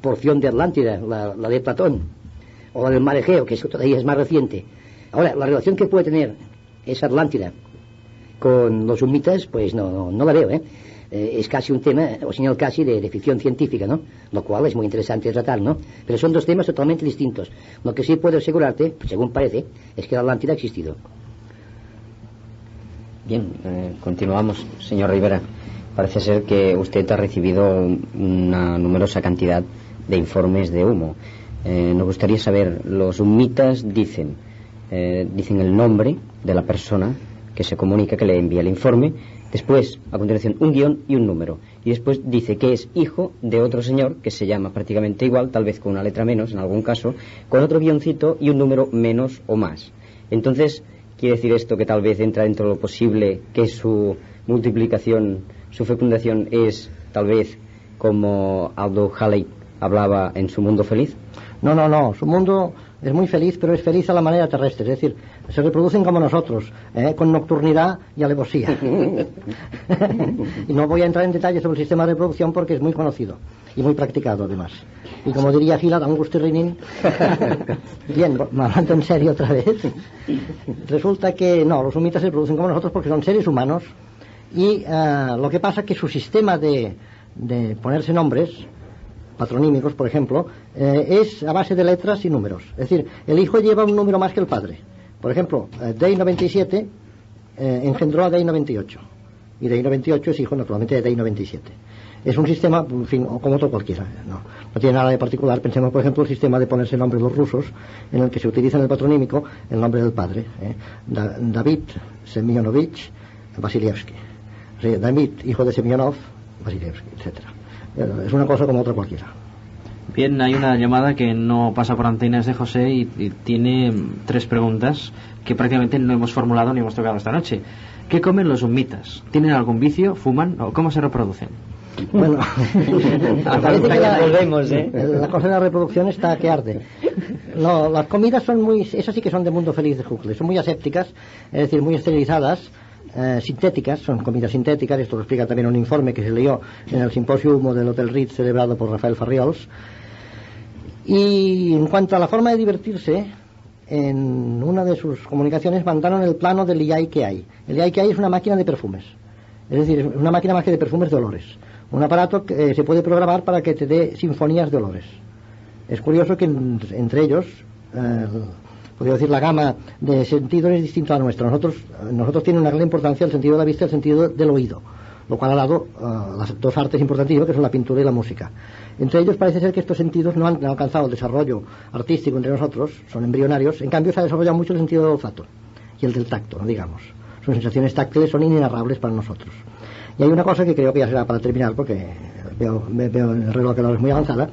porción de Atlántida, la de Platón, o la del Mar Egeo, que todavía es más reciente. Ahora, la relación que puede tener esa Atlántida con los humitas, pues no la veo, ¿eh? Es casi un tema, o señal casi de ficción científica, ¿no? Lo cual es muy interesante de tratar, ¿no? Pero son dos temas totalmente distintos. Lo que sí puedo asegurarte, según parece, es que la Atlántida ha existido. Bien, continuamos, señor Rivera. Parece ser que usted ha recibido una numerosa cantidad de informes de humo. Nos gustaría saber, los humitas dicen el nombre de la persona que se comunica, que le envía el informe. Después, a continuación, un guión y un número. Y después dice que es hijo de otro señor que se llama prácticamente igual, tal vez con una letra menos en algún caso, con otro guioncito y un número menos o más. Entonces, quiere decir esto que tal vez entra dentro de lo posible, que su multiplicación, su fecundación es tal vez como Aldous Huxley hablaba en Su Mundo Feliz. No, su mundo es muy feliz, pero es feliz a la manera terrestre, es decir, se reproducen como nosotros, con nocturnidad y alevosía. Y no voy a entrar en detalles sobre el sistema de reproducción porque es muy conocido y muy practicado además. Y como diría Gila, da un gusto rinin. Bien, hablando en serio otra vez, resulta que no, los humitas se reproducen como nosotros porque son seres humanos y lo que pasa es que su sistema de ponerse nombres patronímicos, por ejemplo, es a base de letras y números. Es decir, el hijo lleva un número más que el padre. Por ejemplo, Day 97 engendró a Day 98. Y Day 98 es hijo, naturalmente, de Day 97. Es un sistema, en fin, como otro cualquiera. No tiene nada de particular. Pensemos, por ejemplo, el sistema de ponerse nombres los rusos, en el que se utiliza en el patronímico el nombre del padre. David Semyonovich Vasilievsky. David, hijo de Semyonov, Vasilievsky, etcétera. Es una cosa como otra cualquiera. Bien, hay una llamada que no pasa por antenas de José y tiene 3 preguntas que prácticamente no hemos formulado ni hemos tocado esta noche. ¿Qué comen los humitas? ¿Tienen algún vicio? ¿Fuman? ¿O cómo se reproducen? Bueno, parece que la cosa de la reproducción está que arde. No, las comidas son esas sí que son de Mundo Feliz de Huxley, son muy asépticas, es decir, muy esterilizadas, sintéticas, son comidas sintéticas. Esto lo explica también un informe que se leyó en el simposio Humo del Hotel Ritz celebrado por Rafael Farriols. Y en cuanto a la forma de divertirse, en una de sus comunicaciones mandaron el plano del IAI-KI. El IAI-KI es una máquina de perfumes, es decir, una máquina más que de perfumes de olores, un aparato que se puede programar para que te dé sinfonías de olores. Es curioso que entre ellos podría decir, la gama de sentidos es distinta a la nuestra. Nosotros tiene una gran importancia el sentido de la vista y el sentido del oído, lo cual ha dado las dos artes importantísimas que son la pintura y la música. Entre ellos parece ser que estos sentidos no han alcanzado el desarrollo artístico entre nosotros, son embrionarios. En cambio se ha desarrollado mucho el sentido del olfato y el del tacto, digamos. sus sensaciones táctiles son inenarrables para nosotros. Y hay una cosa que creo que ya será para terminar, porque veo en el reloj que la hora es muy avanzada,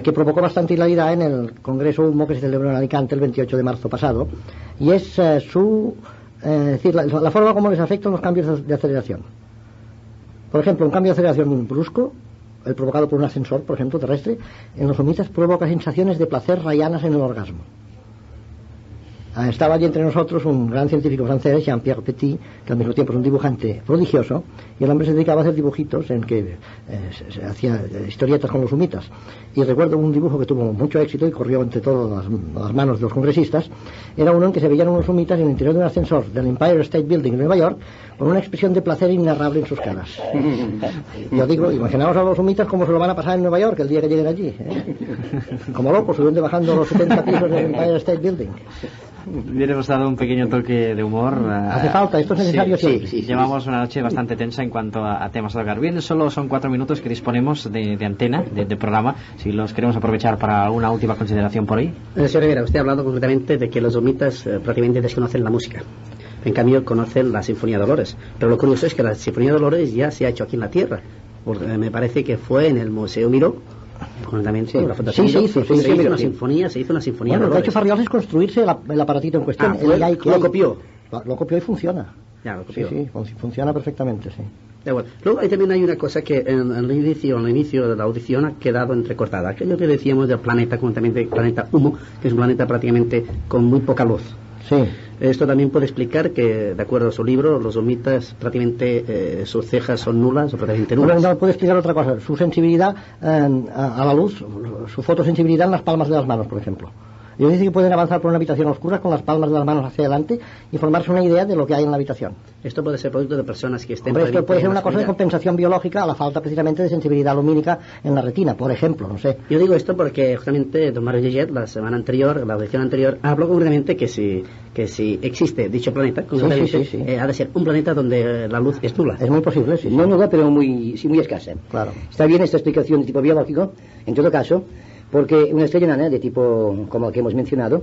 que provocó bastante hilaridad en el Congreso Humo que se celebró en Alicante el 28 de marzo pasado, y es decir, la forma como les afectan los cambios de aceleración. Por ejemplo, un cambio de aceleración brusco, el provocado por un ascensor, por ejemplo, terrestre, en los humitas provoca sensaciones de placer rayanas en el orgasmo. Estaba allí entre nosotros un gran científico francés, Jean-Pierre Petit, que al mismo tiempo es un dibujante prodigioso, y el hombre se dedicaba a hacer dibujitos en que se hacía historietas con los humitas. Y recuerdo un dibujo que tuvo mucho éxito y corrió entre todas las manos de los congresistas. Era uno en que se veían unos humitas en el interior de un ascensor del Empire State Building en Nueva York, con una expresión de placer inenarrable en sus caras. Yo digo, imaginaos a los humitas cómo se lo van a pasar en Nueva York el día que lleguen allí, ¿eh? Como locos, subiendo y bajando los 70 pisos del Empire State Building. Bien, hemos dado un pequeño toque de humor. Hace falta, esto es necesario siempre. Sí. Llevamos una noche bastante tensa en cuanto a temas a tocar. Bien, solo son 4 minutos que disponemos de antena, de programa, si los queremos aprovechar para alguna última consideración por ahí. Señor Rivera, usted ha hablado concretamente de que los humitas prácticamente desconocen la música. En cambio, conocen la Sinfonía de Dolores. Pero lo curioso es que la Sinfonía de Dolores ya se ha hecho aquí en la Tierra. Me parece que fue en el Museo Miró. Sí, se hizo una sinfonía. Bueno, lo que ha hecho Farriols es construirse el aparatito en cuestión. Lo copió. Lo copió y funciona. Ya, lo copió. Sí, funciona perfectamente, sí. Bueno. Luego también hay una cosa que en el inicio de la audición ha quedado entrecortada. Aquello que decíamos del planeta, concretamente el planeta Humo, que es un planeta prácticamente con muy poca luz. Sí. Esto también puede explicar que, de acuerdo a su libro, los humitas prácticamente sus cejas son nulas o prácticamente nulas. No, puede explicar otra cosa. Su sensibilidad a la luz, su fotosensibilidad en las palmas de las manos, por ejemplo. Ellos dicen que pueden avanzar por una habitación oscura con las palmas de las manos hacia adelante y formarse una idea de lo que hay en la habitación. Esto puede ser producto de personas que estén... Esto puede ser una cosa de compensación biológica a la falta precisamente de sensibilidad lumínica en la retina, por ejemplo, no sé. Yo digo esto porque justamente don Mario Lillet, la audición anterior, habló concretamente que si existe dicho planeta, ha de ser un planeta donde la luz es nula. Es muy posible, sí. No nula, pero muy escasa. Claro. Está bien esta explicación de tipo biológico, en todo caso, porque una estrella enana de tipo como la que hemos mencionado,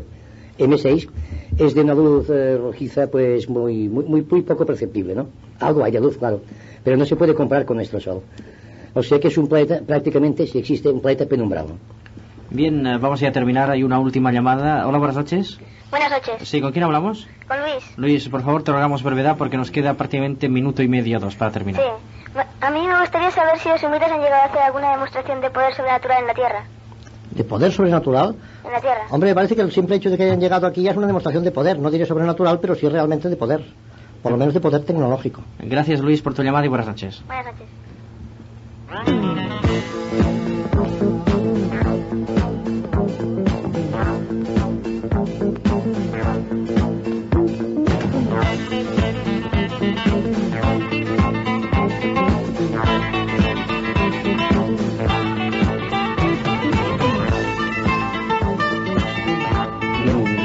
M6, es de una luz rojiza pues muy poco perceptible, ¿no? Algo hay de luz, claro, pero no se puede comparar con nuestro Sol. O sea que es un planeta, prácticamente, si existe, un planeta penumbrado. Bien, vamos ya a terminar. Hay una última llamada. Hola, buenas noches. Buenas noches. Sí, ¿con quién hablamos? Con Luis. Luis, por favor, te rogamos brevedad porque nos queda prácticamente 1 minuto y medio, 2 para terminar. Sí. A mí me gustaría saber si los humitas han llegado a hacer alguna demostración de poder sobrenatural en la Tierra. ¿De poder sobrenatural? En la Tierra. Hombre, me parece que el simple hecho de que hayan llegado aquí ya es una demostración de poder. No diré sobrenatural, pero sí realmente de poder. Por lo menos de poder tecnológico. Gracias, Luis, por tu llamada y buenas noches. Buenas noches.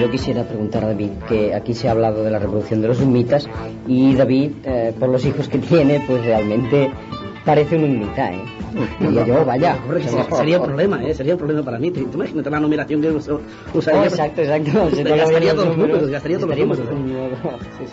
Yo quisiera preguntar a David, que aquí se ha hablado de la reproducción de los humitas y David, por los hijos que tiene, pues realmente parece un humita, ¿eh? Y yo, vaya, sería un problema, sería un problema para mí. Imagínate la numeración que usaría. Exacto. Gastaría todos los números, gastaría todos los números. Sí.